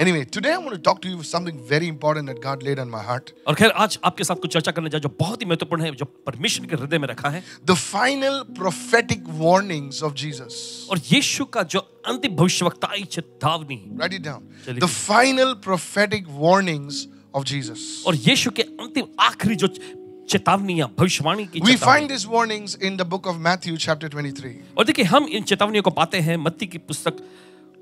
Anyway, today I want to talk to you something very important that God laid on my heart. और खैर आज आपके साथ कुछ चर्चा करने जा जो बहुत ही महत्वपूर्ण है, जो परमेश्वर के हृदय में रखा है, The final prophetic warnings of Jesus. और यीशु का जो अंतिम भविष्यवक्ताई चेतावनी, Write it down. चलिए। The final prophetic warnings of Jesus. और यीशु के अंतिम आखिरी जो चेतावनियां, भविष्यवाणी की We चेतावनी। find these warnings in the book of Matthew chapter 23. और देखिए हम इन चेतावनियों को पाते हैं मत्ती की पुस्तक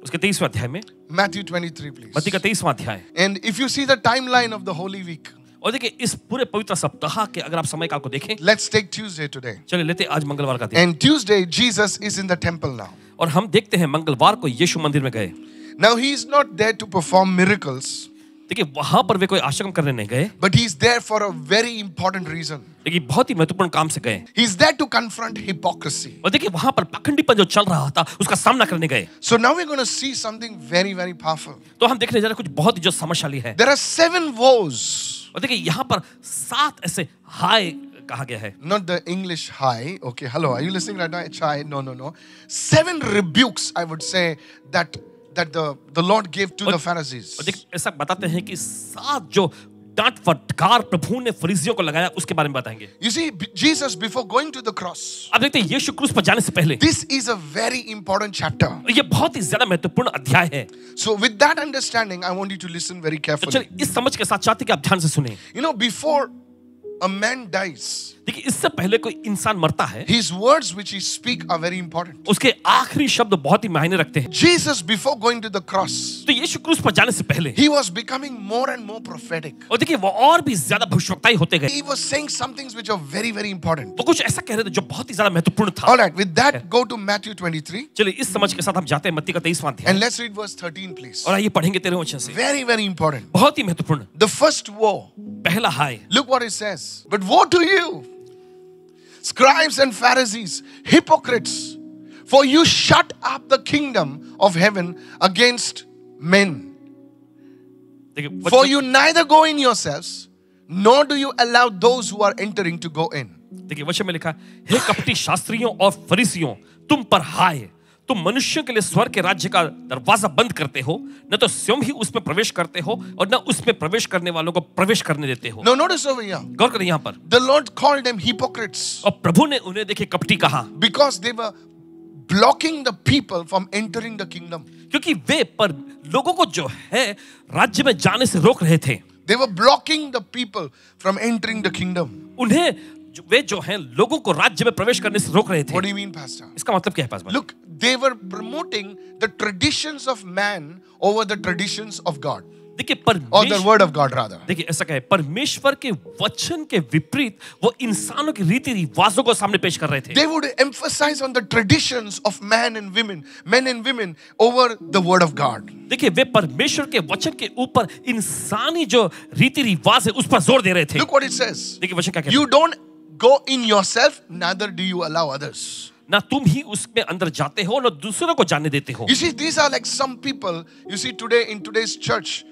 उसके 23वें अध्याय में। Matthew 23, please. मत्ती का 23वां अध्याय। And if you see the timeline of the Holy Week, और देखिए इस पूरे पवित्र सप्ताह के अगर आप समय काल को देखें, let's take Tuesday today. चलिए लेते आज मंगलवार का दिन। And Tuesday, Jesus is in the temple now. और हम देखते हैं मंगलवार को यीशु मंदिर में गए। Now he is not there to perform miracles, देखिए वहां पर वे कोई आश्रम करने नहीं गए, but he is there for a very important reason. देखिए बहुत ही महत्वपूर्ण काम से गए। He is there to confront hypocrisy. और देखिए वहां पर पाखंडीपन जो चल रहा था उसका सामना करने गए। So now we're going to see something very, very powerful. तो हम देखने जा रहे हैं कुछ बहुत ही जो समझशाली है। There are 7 woes, और देखिए यहाँ पर 7 ऐसे हाय कहा गया है। not the English hi. Okay, hello, are you listening right now? Chai? No. 7 rebukes, I would say, that the Lord gave to the Pharisees. और देखिए ऐसा बताते हैं कि 7 जो डांट फटकार प्रभु ने फरीसियों को लगाया उसके बारे में बताएंगे। You see, Jesus, before going to the cross, अब देखते हैं यीशु क्रूस पर जाने से पहले, this is a very important chapter. और ये बहुत ही ज्यादा महत्वपूर्ण अध्याय है। So with that understanding, I want you to listen very तो carefully. चलिए इस समझ के साथ चाहते हैं कि आप ध्यान से सुने। You know, before a man dies, देखिए इससे पहले कोई इंसान मरता है, his words which he speak are very important. उसके आखिरी शब्द बहुत ही मायने रखते हैं। Jesus, before going to the cross, तो यीशु क्रूस पर जाने से पहले he was becoming more and more prophetic. और देखिए वो और भी ज्यादा भविष्यवक्ताई होते गए। He was saying some things which are very, very important. वो कुछ ऐसा कह रहे थे जो बहुत ही ज्यादा महत्वपूर्ण था। All right, with that, go to Matthew 23 चलिए इस समझ के साथ हम जाते हैं मत्ती का 23वां and अध्याय, let's read verse 13, please. और आइए पढ़ेंगे 13वें वचन से। Very, very important. बहुत ही महत्वपूर्ण। The first woe. पहला हाय, Look what it says. But woe to you, scribes and Pharisees, hypocrites, for you shut up the kingdom of heaven against men. देखिए For you neither go in yourselves, nor do you allow those who are entering to go in. देखिए वचन में लिखा, हे कपटी शास्त्रियों और फरीसियों, तुम पर हाय, तुम मनुष्यों के लिए स्वर्ग के राज्य का दरवाजा बंद करते हो, न तो स्वयं ही उसमें प्रवेश करते हो और न उसमें प्रवेश करने वालों को प्रवेश करने देते हो। Now notice over here, गौर करें यहाँ पर, the Lord called them hypocrites और प्रभु ने उन्हें देखिए कपटी कहा, because they were blocking the people from entering the kingdom. क्योंकि वे पर लोगों को जो है राज्य में जाने से रोक रहे थे। They were blocking the people from entering the kingdom. उन्हें वे जो हैं लोगों को राज्य में प्रवेश करने से रोक रहे थे। What do you mean, Pastor? इसका मतलब क्या है पास? Look, they were promoting the traditions of man over the traditions of God, देखिए or the परमेश्वर, word of God rather. देखिए ऐसा क्या है, परमेश्वर के वचन के विपरीत वो इंसानों की रीति रिवाजों को सामने पेश कर रहे थे। They would emphasize on the traditions of men and women over the word of God. देखिए वे परमेश्वर के वचन के ऊपर इंसानी जो रीति रिवाज है उस पर जोर दे रहे थे। Look what it says. देखिए वचन क्या कहता है, You don't go in yourself, neither do you allow others. ना तुम ही उसमें अंदर जाते हो ना दूसरों को जाने देते हो। You see, these are like some people, you see today in today's church,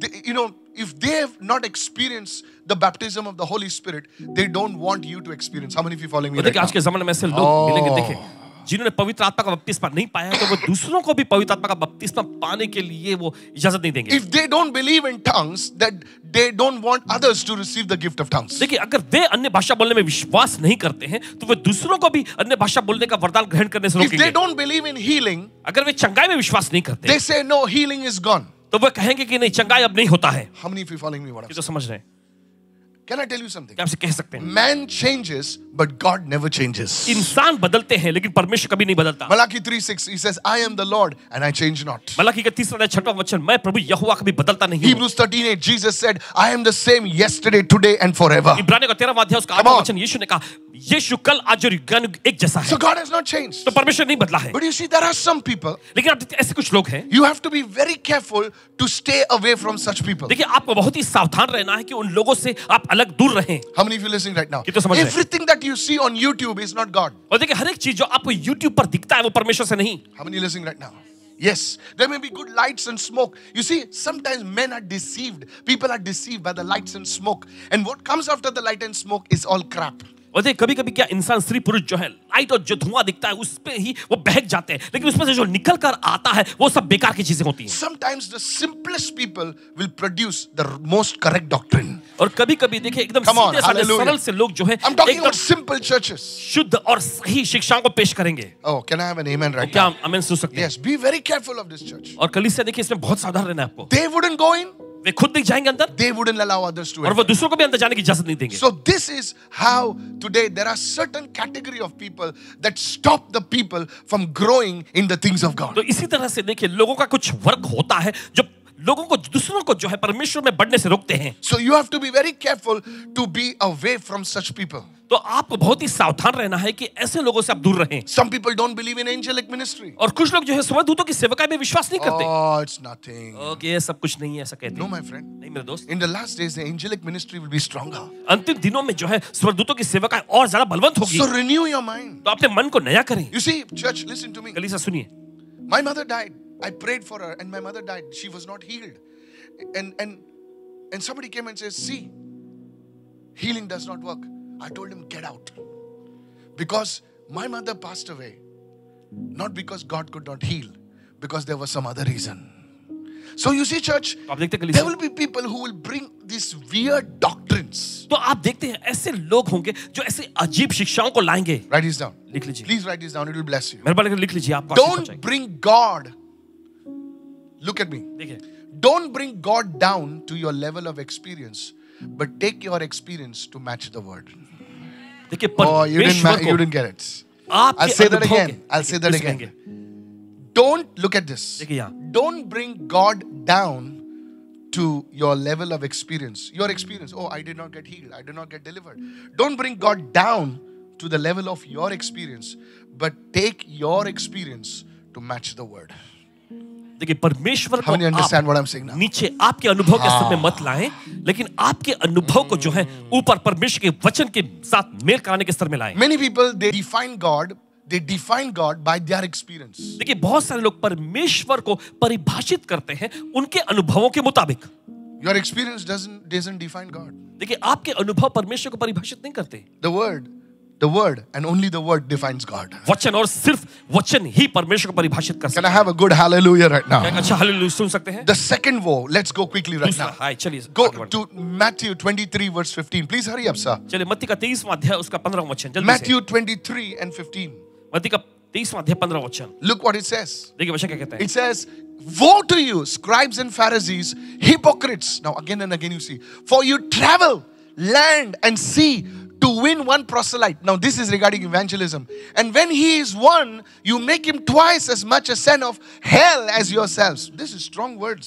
if they have not experienced the baptism of the Holy Spirit, they don't want you to experience. How many of you following me right देखिए आज now? के जमाने में ऐसे लोग मिलेंगे, देखिए जिन्होंने पवित्र आत्मा का बपतिस्मा नहीं पाया है तो वो दूसरों को भी पवित्र आत्मा का बपतिस्मा पाने के लिए वो इजाजत नहीं देंगे। If they don't believe in tongues, that they don't want others to receive the gift of tongues. देखिए अगर वे अन्य भाषा बोलने में विश्वास नहीं करते हैं तो वे दूसरों को भी अन्य भाषा बोलने का वरदान ग्रहण करने से If they रोकेंगे। don't believe in healing, अगर वे चंगाई में विश्वास नहीं करते they say no, healing is gone. तो वे कहेंगे कि नहीं चंगाई अब नहीं होता है। How many of you following me? What I'm ये तो saying? समझ रहे हैं, Can I tell you something? क्या आपसे कह सकते हैं, Man changes, but God never changes. इंसान बदलते हैं लेकिन परमेश्वर कभी नहीं बदलता। Malachi 3:6, he says, I am the Lord and I change not. Malachi का 3:6 वचन, मैं प्रभु यहोवा कभी बदलता नहीं हूँ। Hebrews 13:8, Jesus said, I am the same yesterday, today and forever. इब्रानियों का 13वां अध्याय उसका Come 8वां on. वचन, यीशु ने कहा यीशु कल आज और युगानुयुग एक जैसा So है। God has not changed. तो परमेश्वर नहीं बदला है। But you see, there are some people, लेकिन आप देखते हैं, ऐसे कुछ लोग हैं, you have to be very careful to stay away from such people. देखिए आपको बहुत ही सावधान रहना है कि उन लोगों से आप अलग दूर रहें। How many of you listening right now? ये तो समझ रहे हैं। Everything that you see on YouTube is not God. और देखिए हर एक चीज जो आपको YouTube पर दिखता है वो परमेश्वर से नहीं। How many listening right now? Yes, there may be good lights and smoke. You see, sometimes men are deceived. People are deceived by the lights and smoke. And what comes after the light and smoke is all crap. और देख कभी कभी क्या इंसान स्त्री पुरुष जो है लाइट और जो धुआं दिखता है उस पे ही वो बहक जाते हैं, लेकिन उसमें से जो निकल कर आता है वो सब बेकार की चीजें होती हैं। Sometimes the simplest people will produce the most correct doctrine. और कभी कभी देखिए एकदम Come on, सीधे साधे hallelujah. सरल से लोग जो है I'm talking एकदम about simple churches. शुद्ध और सही शिक्षाओं को पेश करेंगे। Oh, can I have an amen right क्या now? हम आमीन सुन सकते हैं? Yes, be very careful of this church. और कलीसिया देखिए इसमें बहुत सावधान रहना है आपको। They wouldn't go in, वे खुद नहीं जाएंगे अंदर they wouldn't allow others to और वो enter. दूसरों को भी अंदर जाने की इजाजत नहीं देंगे। So this is how today there are certain category of people that stop the people from growing in the things of God. तो इसी तरह से देखिए लोगों का कुछ वर्ग होता है जो लोगों को दूसरों को जो है परमेश्वर में बढ़ने से रोकते हैं। So you have to be very careful to be away from such people. तो आपको बहुत ही सावधान रहना है कि ऐसे लोगों से आप दूर रहें। Some people don't believe in angelic ministry. और कुछ लोग जो है स्वर्गदूतों की सेवकाई में विश्वास नहीं करते। Oh, it's nothing. ओके ये सब कुछ नहीं है ऐसा कहते No, हैं। my friend. नहीं मेरे दोस्त, In the last days, the angelic ministry will be stronger. अंतिम दिनों में जो है स्वर्गदूतों की सेवकाई और ज्यादा बलवंत होगी। So renew your mind. तो अपने मन को नया करें। You see, church, listen to me. कलीसिया सुनिए, My mother died. I prayed for her, and my mother died. She was not healed. And somebody came and says, "See, healing does not work." I told him, "Get out." Because my mother passed away, not because God could not heal, because there was some other reason. So you see, church, तो आप देखते हैं there कलीसिया, will be people who will bring these weird doctrines. तो आप देखते हैं ऐसे लोग होंगे जो ऐसे अजीब शिक्षाओं को लाएंगे। Write this down. लिख लीजिए, Please write this down. It will bless you. मेहरबानी करके लिख लीजिए, आपको आशीष Don't पहुंचाएंगे। bring God. Look at me. देखिए Don't bring God down to your level of experience, but take your experience to match the word. देखिए Oh, you परमेश्वर you को didn't get it. आपके I'll say that अनुभव again. के- I'll say that फिर से again. कहेंगे। Don't look at this. देखिए यहाँ, Don't bring God down to your level of experience. Your experience. Oh, I did not get healed. I did not get delivered. Don't bring God down to the level of your experience, but take your experience to match the word. देखिए परमेश्वर How many को आप understand what I'm saying now? नीचे आपके अनुभव के स्तर में मत लाएं, लेकिन आपके अनुभव को जो है ऊपर परमेश्वर के वचन के साथ मेल कराने के स्तर में लाएं। Many people, they define God by their experience. देखिए बहुत सारे लोग परमेश्वर को परिभाषित करते हैं उनके अनुभवों के मुताबिक। Your experience doesn't define God. देखिए आपके अनुभव परमेश्वर को परिभाषित नहीं करते। The word and only the word defines God. वचन और सिर्फ वचन ही परमेश्वर को परिभाषित कर Can सकता I have a good hallelujah right है। now? अच्छा हालेलुया सुन सकते हैं। The second woe, let's go quickly right दूसरा now. हाय चलिए Go आगे बढ़ते to Matthew 23 verse 15. Please hurry up, sir. हैं। चलिए मत्ती का 23वां अध्याय उसका 15वां वचन जल्दी से। Matthew 23 and 15. मत्ती का 23वां अध्याय 15वां वचन। Look what it says. देखिए वचन क्या कहता है। It says, "Woe to you, scribes and Pharisees, hypocrites." Now again and again you see. "For you travel land and sea to win one proselyte." Now this is regarding evangelism. "And when he is won, you make him twice as much a son of hell as yourselves." This is strong words.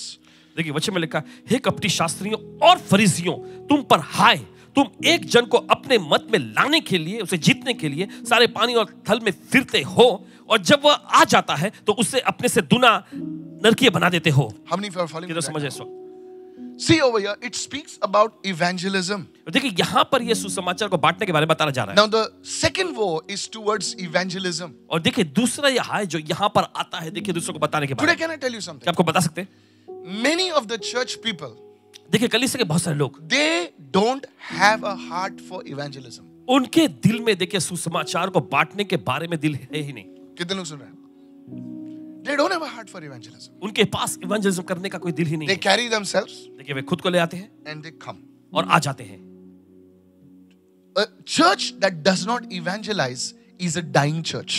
देखिए वचन में लिखा, हे कपटी शास्त्रियों और फरीसियों, तुम पर हाय, तुम एक जन को अपने मत में लाने के लिए, उसे जीतने के लिए सारे पानी और थल में फिरते हो, और जब वह आ जाता है तो उसे अपने से दुना नरकीय बना देते हो। How many of you are following me किधर right समझे now? इस वक्त? See over here, it speaks about evangelism. देखिए यहाँ पर ये सुसमाचार को बांटने के बारे में बताया जा रहा है। Now the second woe is towards evangelism. और देखिए दूसरा यह हाय जो यहाँ पर आता है, देखिए दूसरों को बताने के बारे Today में। can I tell you something? क्या आपको बता सकते हैं? Many of the church people, देखिए कलीसिया के बहुत सारे लोग, they don't have a heart for evangelism. उनके दिल में देखिए सुसमाचार को बांटने के बारे में दिल है ही नहीं। कितने लोग सुन रहे हैं? They don't have a heart for evangelism. उनके पास इवेंजलिज्म करने का कोई दिल ही नहीं They है। carry themselves देखिए वे खुद को ले आते हैं and they come. और आ जाते हैं। A church that does not evangelize is a dying church.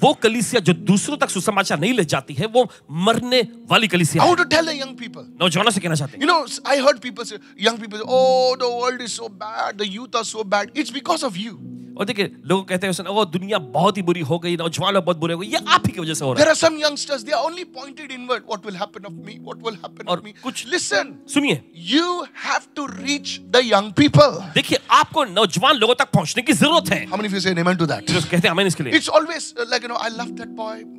वो कलीसिया जो दूसरों तक सुसमाचार नहीं ले जाती है, वो मरने वाली कलीसिया I है। want to tell the young people. नौजवानों से कहना चाहते हैं, You know, I heard people say, young people say, "Oh, the world is so bad, the youth are so bad." It's because of you. और देखिए लोग कहते हैं वो दुनिया बहुत ही बुरी हो गई, नौजवान लोग बहुत बुरे हो गए, ये आप ही की वजह से हो रहा There are some youngsters, they are only pointed inward. What will happen of me? What will happen और of me? कुछ- Listen, है। सुनिए, you have to reach the young people. देखिए आपको नौजवान लोगों तक पहुंचने की जरूरत है। How many of you say amen to that? जो कहते हैं आमीन इसके लिए। It's always like, you know, I love that boy.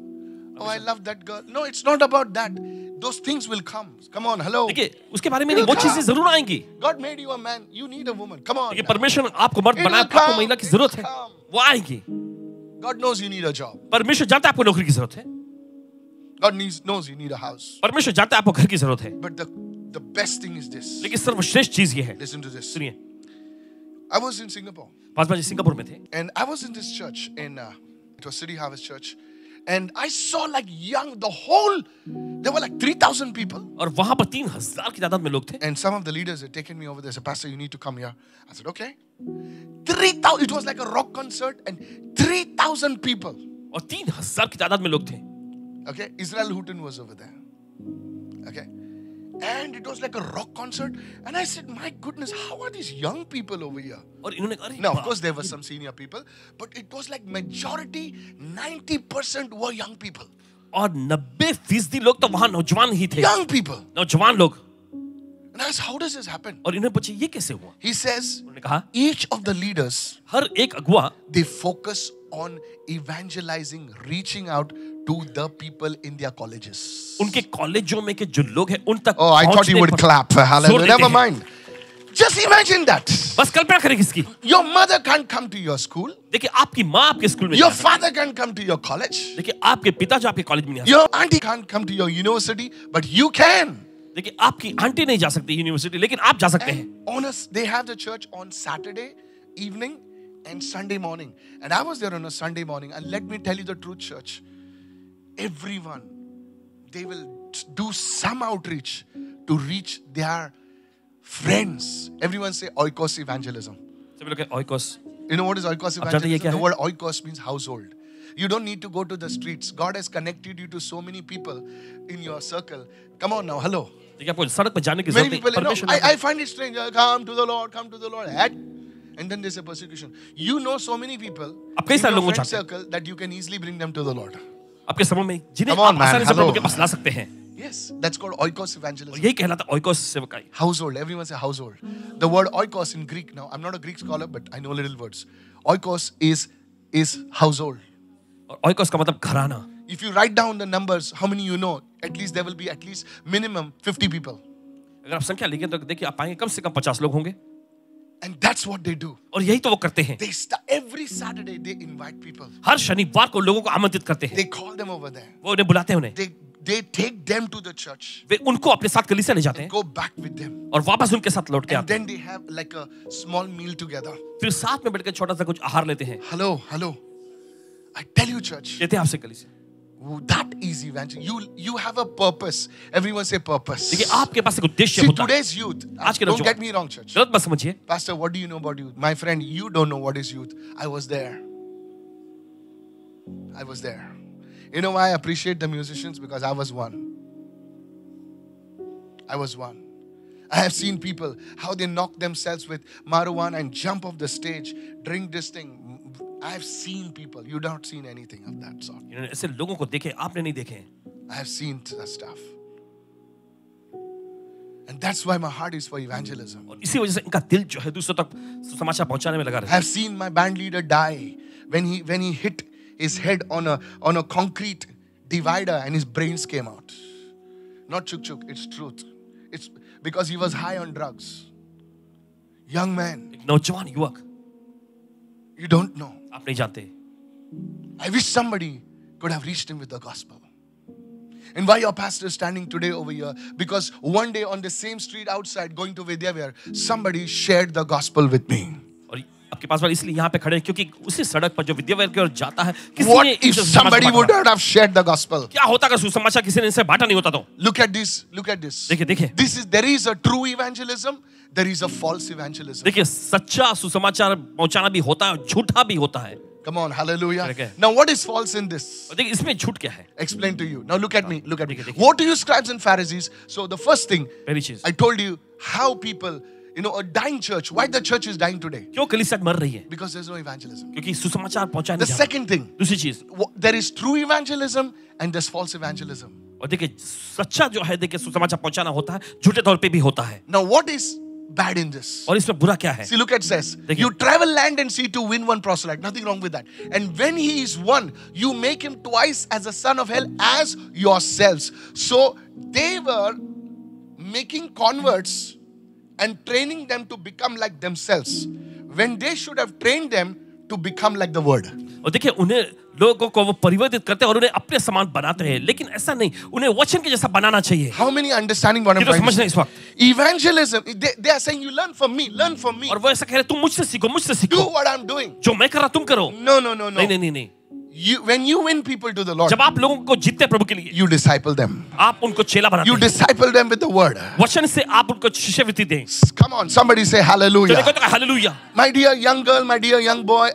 Oh, I love that girl. No, it's not about that. Those things will come. Come on, hello. देखिए उसके बारे में नहीं, वो चीजें जरूर आएंगी। God made you a man. You need a woman. Come on. देखिए परमेश्वर ने आपको मर्द It बनाया, will आपको come. महिला की It जरूरत will है, come. वो आएगी। God knows you need a job. परमेश्वर जानता है आपको नौकरी की जरूरत है, God knows you need a house. परमेश्वर जानता है आपको घर की जरूरत है, But the best thing is this. लेकिन सर्वश्रेष्ठ चीज ये है, Listen to this. सुनिए, I was in Singapore. Paswan ji Singapore में थे And I was in this church it was City Harvest Church, and I saw like there were like 3,000 people, और वहां पर 3,000 की तादाद में लोग थे and some of the leaders had taken me over there. Said, Pastor, you need to come here. I said, okay. 3,000. It was like a rock concert, and 3,000 people. और 3,000 की तादाद में लोग थे Okay, Israel Houghton was over there. Okay. And it was like a rock concert. And I said, my goodness, how are these young people over here? और इन्होंने कहा, अरे Now, of बाप course, there were some senior people, but it was like majority, 90% were young people. और 90% लोग तो वहां नौजवान ही थे Young people. नौजवान लोग And I asked, how does this happen? और इन्हें पूछे ये कैसे हुआ He says, उन्होंने कहा each of the leaders, हर एक अगुआ they focus on evangelizing, reaching out to the people in their colleges. उनके कॉलेजों में के जो लोग हैं उन तक Oh, I thought you पहुंचने would पर clap. जोर Hallelujah. देते Never हैं। mind. Just imagine that. बस कल्पना करें किसकी Your mother can't come to your school. देखिए आपकी माँ आपके स्कूल में Your नहीं आ सकती। father can't come to your college. देखिए आपके पिता जो आपके कॉलेज में नहीं आ Your auntie can't come to your university, but you can. सकते देखिए आपकी आंटी नहीं जा सकती यूनिवर्सिटी लेकिन आप जा सकते हैं And on they have the church on Saturday evening and Sunday morning. And I was there on a Sunday morning. And let me tell you the truth, church. Everyone, they will do some outreach to reach their friends. Everyone say oikos evangelism. सभी लोग oikos You know what is oikos आप जानते हैं ये evangelism? क्या The है? word oikos means household. You don't need to go to the streets. God has connected you to so many people in your circle. Come on now, hello. देखिए आपको सड़क पर जाने की Many जरूरत people, नहीं you know, परमेश्वर I find it strange. Come to the Lord, come to the Lord. And then there's a persecution. You know so many people आप कई in सारे your लोगों को friend जानते हैं। circle that you can easily bring them to the Lord. आपके समूह में जिन्हें Come on, आप man, आसानी से hello. प्रभु के पास ला सकते हैं Yes, that's called oikos और evangelism. यही कहलाता oikos सेवकाई Household. Everyone say household. The word oikos in Greek now. I'm not a Greek scholar, but I know little words. Oikos is household. और oikos का मतलब घराना If you write down the numbers, how many you know? At least there will be at least minimum 50 people. अगर आप संख्या लिखें तो देखिए आप पाएंगे कम से कम 50 लोग होंगे And that's what they do. और यही तो वो करते हैं They every Saturday they invite people. हर शनिवार को लोगों को आमंत्रित करते हैं They call them over there. वो उन्हें बुलाते हैं उन्हें They take them to the church. वे उनको अपने साथ कलीसिया ले जाते हैं Go back with them. और वापस उनके साथ लौट के And आते हैं then they have like a small meal together. फिर साथ में बैठकर छोटा सा कुछ आहार लेते हैं Hello. I tell you, church, देते हैं आपसे कलीसिया that is evangelism. You have a purpose. Everyone say purpose. देखिए आपके पास एक उद्देश्य See, होता है today's youth, आज के don't नौजवान get me wrong, church. गलत मत समझिए Pastor, what do you know about youth? My friend, you don't know what is youth. I was there. You know why I appreciate the musicians? Because I was one. I have seen people, how they knock themselves with marijuana and jump off the stage, drink this thing. I have seen people. You've not seen anything of that sort. इन्होंने ऐसे लोगों को देखे आपने नहीं देखे I have seen the stuff. And that's why my heart is for evangelism. और इसी वजह से इनका दिल जो है दूसरों तक समाचार पहुंचाने में लगा I रहता है have seen my band leader die when he hit his head on a concrete divider and his brains came out. Not chuk, it's truth. It's because he was high on drugs. Young man, एक नौजवान युवक you don't know. आप नहीं जानते I wish somebody could have reached him with the gospel. And why your pastor is standing today over here? Because one day on the same street outside going to Vidyavihar, somebody shared the gospel with me. और आपके पास वाले इसलिए यहाँ पे खड़े हैं क्योंकि उसी सड़क पर जो विद्याविहार की ओर जाता है किसी What ने if इनसे somebody सुसमाचार would बांटा? not have shared the gospel? क्या होता अगर सुसमाचार किसी ने इनसे बांटा नहीं होता तो Look at this. देखिए There is a true evangelism. There is a false evangelism. देखिए सच्चा सुसमाचार पहुंचाना भी होता है और झूठा भी होता है Come on, hallelujah. Okay. Now what is false in this? और देखिए इसमें झूठ क्या है Explain to you. Now look at me. देखिए। What do you scribes and Pharisees? So the first thing, पहली चीज I told you how people, a dying church. Why the church is dying today? क्यों कलीसिया मर रही है Because there's no evangelism. क्योंकि सुसमाचार पहुंचाने The नहीं जा रहा। second thing, दूसरी चीज there is true evangelism and there's false evangelism. और देखिए सच्चा जो है देखिए सुसमाचार पहुंचाना होता है झूठे तौर पे भी होता है Now what is bad in this? और इसमें बुरा क्या है See, look at says, देखिए। you travel land and sea to win one proselyte. Nothing wrong with that. And when he is won, you make him twice as a son of hell as yourselves. So they were making converts and training them to become like themselves when they should have trained them to become like the word. और देखिए उन्हें लोगों को वो परिवर्तित करते हैं और उन्हें अपने समान बनाते हैं, लेकिन ऐसा नहीं, उन्हें वचन के जैसा बनाना चाहिए। How many understanding what I'm ये तो trying to समझना इस say? वक्त। Evangelism, they are saying you learn from me, learn from me. और वो ऐसा कह रहे तुम मुझसे सीखो, मुझसे Do सीखो, what I'm doing. जो मैं कर रहा तुम करो। No, no, no, no. नहीं नहीं नहीं नहीं, When you win people to the Lord, जब आप लोगों को जीतते हैं प्रभु के लिए, you disciple them. आप उनको चेला बनाते You हैं, disciple them with the word. वचन से आप उनको शिष्यवृत्ति दें। Come on, somebody say तो hallelujah. देखो तो hallelujah. My dear young girl, my dear young boy,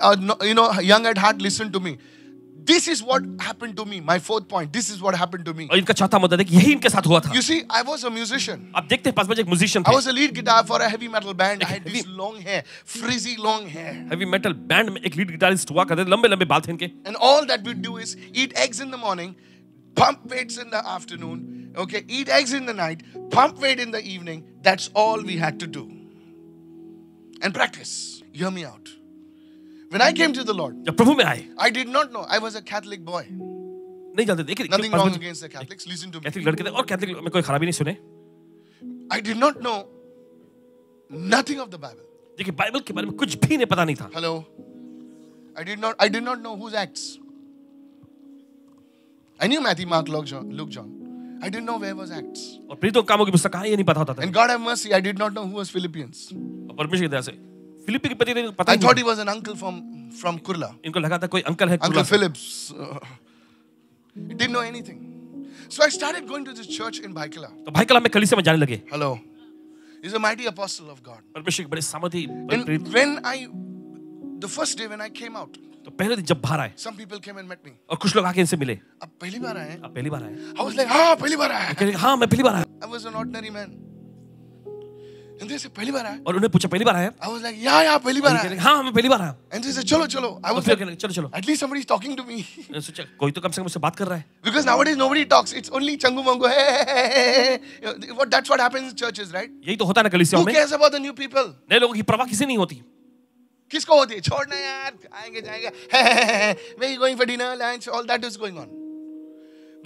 young at heart, listen to me. This is what happened to me. My fourth point. This is what happened to me. और इनका चौथा मुद्दा है कि यही इनके साथ हुआ था। You see, I was a musician. आप देखते हैं 5 बजे एक म्यूजिशियन I थे, was a lead guitar for a heavy metal band. I had this long hair, frizzy long hair. Heavy metal band में एक लीड गिटारिस्ट हुआ करते थे, लंबे लंबे बाल थे इनके। And all that we do is eat eggs in the morning, pump weights in the afternoon, okay, eat eggs in the night, pump weight in the evening. That's all we had to do. And practice. Hear me out. When I came to the Lord, जब प्रभु में आए, I did not know. I was a Catholic boy. नहीं जानते थे कि Nothing wrong against the Catholics. Listen to me. Catholic लड़के थे और कैथलिक में कोई खराबी नहीं सुने। I did not know nothing of the Bible. देखिए बाइबल के बारे में कुछ भी नहीं पता नहीं था। Hello. I did not know whose acts. I knew Matthew, Mark, Luke, John. I didn't know where was Acts. और प्रीतों कामों की पुस्तक कहाँ है ये नहीं पता होता था। And God have mercy, I did not know who was Philippians. और परमेश्वर की दया से फिलिप्पी के पति पता I ही thought नहीं। he was an uncle from Kurla. इनको लगा था कोई अंकल है, Uncle कुर्ला से। Phillips. Didn't know anything. So I started going to this church in Baikala. तो भाई कला में कलीसिया में जाने लगे। Hello. He's a mighty apostle of God. परमेश्वर के बड़े सामर्थी And प्रेरित। the first day when I came out, तो पहले दिन जब बाहर आए some people came and met me. और कुछ लोग आके इनसे मिले, अब पहली बार आए हैं? आप पहली बार आए? I was like, हाँ पहली बार आया. कह रहे हाँ मैं पहली बार आया। I was an ordinary man. And they said, पहली बार आया? और उन्हें पूछा पहली बार आया? I was like, yeah, पहली बार कह रहे आया. हाँ मैं पहली बार आया। And they said, चलो चलो. I और was फिर like, कह रहे चलो चलो। at least somebody is talking to me. मैंने सोचा कोई तो कम से कम मुझसे बात कर रहा है। Because nowadays nobody talks. It's only changu mangu. Hey. That's what happens in churches, right? यही तो होता है ना कलीसिया Who में। cares about the new people? नए लोगों की परवाह किसी नहीं होती। किसको होती है? छोड़ना यार, आएंगे जाएंगे. Where you going for dinner, lunch? All that is going on.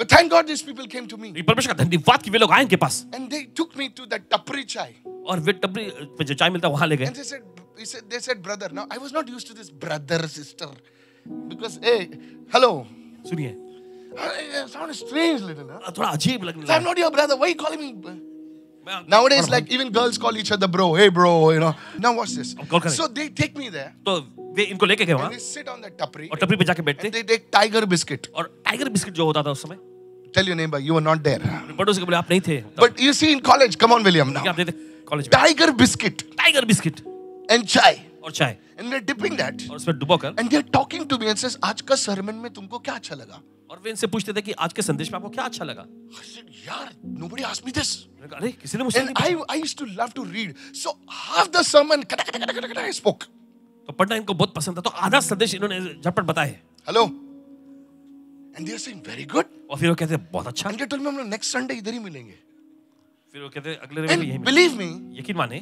But thank God these people came to me. परमेश्वर का धन्यवाद कि वे लोग आए इनके पास And they took me to that tapri chai. और वे टपरी पे जो चाय मिलता है वहां ले गए। And they said, brother. Now, I was not used to this brother, sister. Because, hey, hello. सुनिए, It sounds strange little, huh? थोड़ा अजीब लगने I'm लगा। not your brother. Why are you calling me? मैं- Nowadays, like even girls call each other bro. Hey, bro, you know. Now watch this. अब call करें। So they take me there. तो वे इनको लेके गए And वहां they sit on that tapri. और टपरी पे जाके And बैठते they take tiger biscuit. और टाइगर बिस्किट जो होता था उस समय, Tell your neighbor, you were not there. पड़ोसी को बोले आप नहीं थे। But you see in college, come on, William, क्या now. आप देते कॉलेज में Tiger biscuit tiger biscuit and chai. और चाय And they're dipping that. और उसमें डुबो कर And they're talking to me and says, आज का sermon में तुमको क्या अच्छा लगा? और वे इनसे पूछते थे कि आज के संदेश में आपको क्या अच्छा लगा। I said, यार, nobody asked me this. मैंने कहा, अरे किसी ने मुझसे And नहीं पूछा। I used to love to read. So half the sermon, I spoke. तो पढ़ना इनको बहुत पसंद था, तो आधा संदेश इन्होंने झटपट बताए। Hello. And they are saying, very good. और फिर वो कहते हैं बहुत अच्छा। And they told me, हम लोग next Sunday इधर ही मिलेंगे. फिर वो कहते हैं अगले रविवार यही And मिलेंगे। believe me, यकीन माने,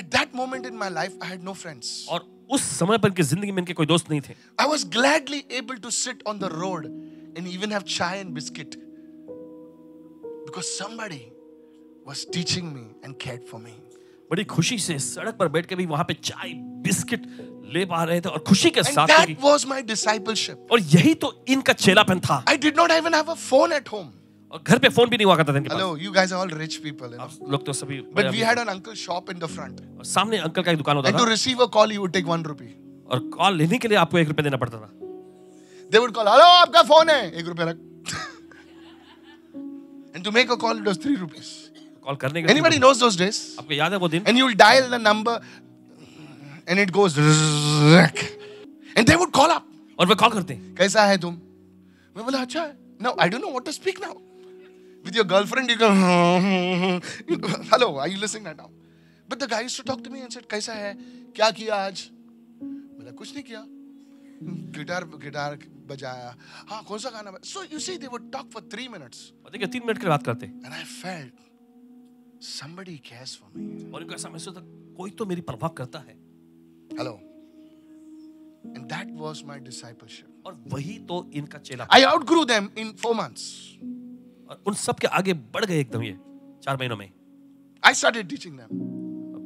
at that moment in my life, I had no friends. और उस समय पर इनकी जिंदगी में इनके कोई दोस्त नहीं थे। I was gladly able to sit on the road and even have chai and biscuit. Because somebody was teaching me and cared for me. बड़ी खुशी से सड़क पर बैठ के भी वहां पे चाय बिस्किट ले पा रहे थे और खुशी के And साथ that भी- was my discipleship. और यही तो इनका चेलापन था। I did not even have a phone at home. और घर पे फोन भी नहीं हुआ करता था इनके पास। Hello, you guys are all rich people. You know? आप लोग तो सभी But we had an uncle shop in the front. और सामने अंकल का एक दुकान होता And to था receive a call, you would take 1 rupee. और कॉल लेने के लिए आपको 1 रुपया देना पड़ता था। They would call, hello, आपका phone है. 1 रुपया लग. And to make a call, it was 3 rupees. Call करने के Anybody knows those days? आपको याद है वो दिन? And you'll dial the number and it goes and they would call up. और वे कॉल करते हैं। कैसा है तुम? मैं बोला अच्छा है. No, I don't know what to speak now. With your girlfriend, you go, hello, are you listening right now? But the guy used to talk to me and said, कैसा है? क्या किया आज? बोला कुछ नहीं किया. गिटार बजाया. हाँ, कौन सा गाना? So you see, they would talk for 3 minutes. और देखिए 3 मिनट के लिए बात करते हैं And I felt somebody cares for me. और इनको ऐसा महसूस होता कोई तो मेरी परवाह करता है। Hello. And that was my discipleship. और वही तो इनका चेला। I outgrew them in 4 months. और उन सब के आगे बढ़ गए एकदम ये 4 महीनों में। I started teaching them,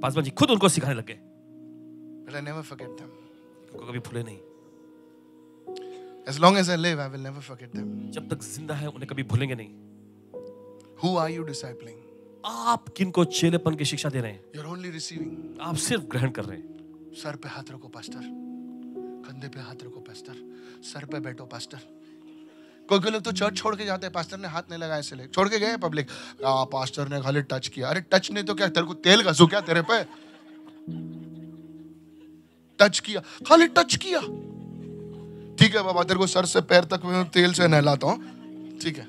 Paswan ji खुद उनको सिखाने लगे, but I never forget them. उनको कभी भूले नहीं। As long as I live, I will never forget them. जब तक जिंदा है उन्हें कभी भूलेंगे नहीं. Who are you discipling? आप किनको चेलेपन की शिक्षा दे रहे हैं? You're only receiving. आप सिर्फ ग्रहण कर रहे हैं. सर पे हाथ रखो पास्टर, कंधे पे हाथ रखो पास्टर, सर पे बैठो पास्टर. कोई लोग तो चर्च छोड़ के जाते हैं, पास्टर ने हाथ नहीं लगाया इसलिए छोड़ के गए. पब्लिक पास्टर ने खाली टच किया. अरे टच नहीं तो क्या, तेरे को तेल घसू क्या तेरे पे? टच किया, खाली टच किया. ठीक है बाबा, तेरे को सर से पैर तक मैं तेल से नहलाता हूं. ठीक है.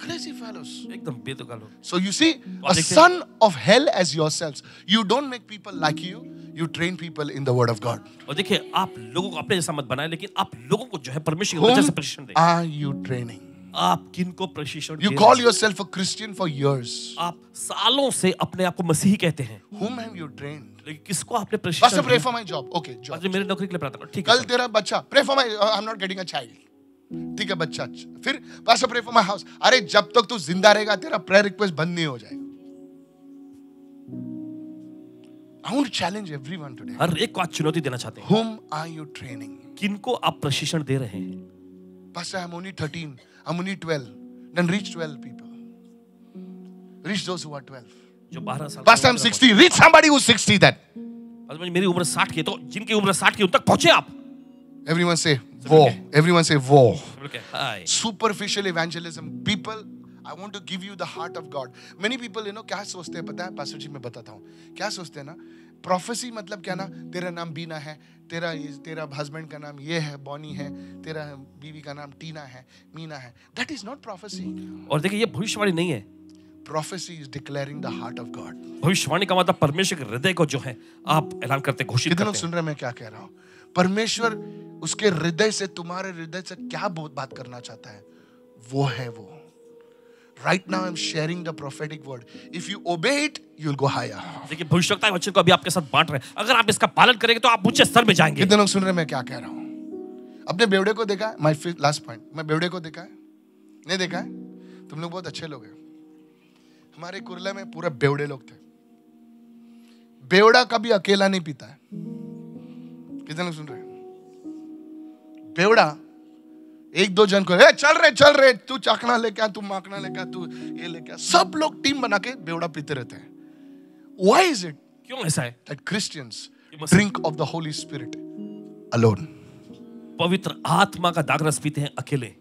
Crazy fellows. एकदम बेतुका लोग. So you see, a son of hell as yourselves. You don't make people like you. You train people in the word of God. और देखिए, आप लोगों को अपने जैसा मत बनाएं, लेकिन आप लोगों को जो है परमेश्वर के वचन से प्रशिक्षण दें. Are you training? आप किनको प्रशिक्षण You दे call रहे हैं? yourself a Christian for years. आप सालों से अपने आप को मसीही कहते हैं, Whom have you trained? लेकिन किसको आपने Pastor, प्रशिक्षण pray दिया? for my job. Okay, job. आज मेरी नौकरी के लिए प्रार्थना करो. ठीक है कल सर. तेरा बच्चा, pray for my, I'm not getting a child. ठीक है बच्चा. फिर Pastor, pray for my house. अरे जब तक तू जिंदा रहेगा तेरा prayer request बंद नहीं हो जाएगा. I want to challenge everyone today. हर एक को आज चुनौती देना चाहते हैं. Whom are you training? किनको आप प्रशिक्षण दे रहे हैं? Pastor, I'm only 13. I'm only 12. Then reach 12 people. Reach those who are 12. जो 12 साल. Pastor, I'm 60. Reach somebody who's 60 then. मेरी उम्र 60 की है, तो जिनकी उम्र 60 की उन तक पहुंचे आप. Everyone say, war. Everyone say, war. Okay. Hi. Superficial evangelism. People, I want to give you the heart of God. Many people, क्या सोचते हैं पता है? पास्टर जी मैं बताता हूँ. क्या सोचते हैं ना? Prophecy मतलब क्या ना? तेरा नाम बीना है, तेरा husband का नाम ये है, बॉनी है, तेरा बीवी का नाम टीना है, मीना है. That is not prophecy. और देखिए, ये भविष्यवाणी नहीं है. Prophecy is declaring the heart of God. भविष्यवाणी का मतलब परमेश्वर के हृदय को जो है आप ऐलान करते, घोषित कितने लोग करते सुन रहे हैं मैं क्या कह रहा हूँ? परमेश्वर उसके हृदय से, तुम्हारे हृदय से क्या बात करना चाहता है, वो है वो. Right now I'm sharing the prophetic word. If you obey it, you'll go higher. हैं. देखिए, भविष्यवक्ता वचन को अभी आपके साथ बांट रहे हैं. अगर आप इसका पालन करेंगे तो आप ऊंचे स्तर में जाएंगे. कितने लोग सुन रहे हैं मैं क्या कह रहा हूँ? अपने बेवड़े को देखा है? My last point. मैं बेवड़े को देखा है? नहीं देखा है? तुम लोग बहुत अच्छे लोग हैं. हमारे कुरला में पूरा बेवड़े लोग थे. बेवड़ा कभी अकेला नहीं पीता है. कितने लोग सुन रहे हैं? बेवड़ा एक दो जन को चल रहे तू चाकना लेके आ, तू माकना लेके आ, तू ये लेके आ, सब लोग टीम बना के बेवड़ा पीते रहते हैं. Why is it क्यों ऐसा है? that Christians drink of the Holy Spirit alone, पवित्र आत्मा का दागरस पीते हैं अकेले,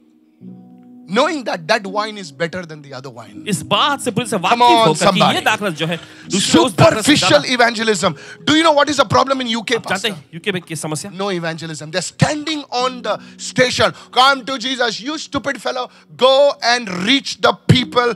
knowing that wine is better than the other wine? इस बात से पुलिस से Come वाकिफ on, होकर कि somebody. ये दागरस जो है दूसरे उस दागरस से Superficial ज्यादा- evangelism. Do you know what is the problem in UK, आप जानते Pastor? हैं यूके में की समस्या? No evangelism. They're standing on the station. Come to Jesus. You stupid fellow. Go and reach the people,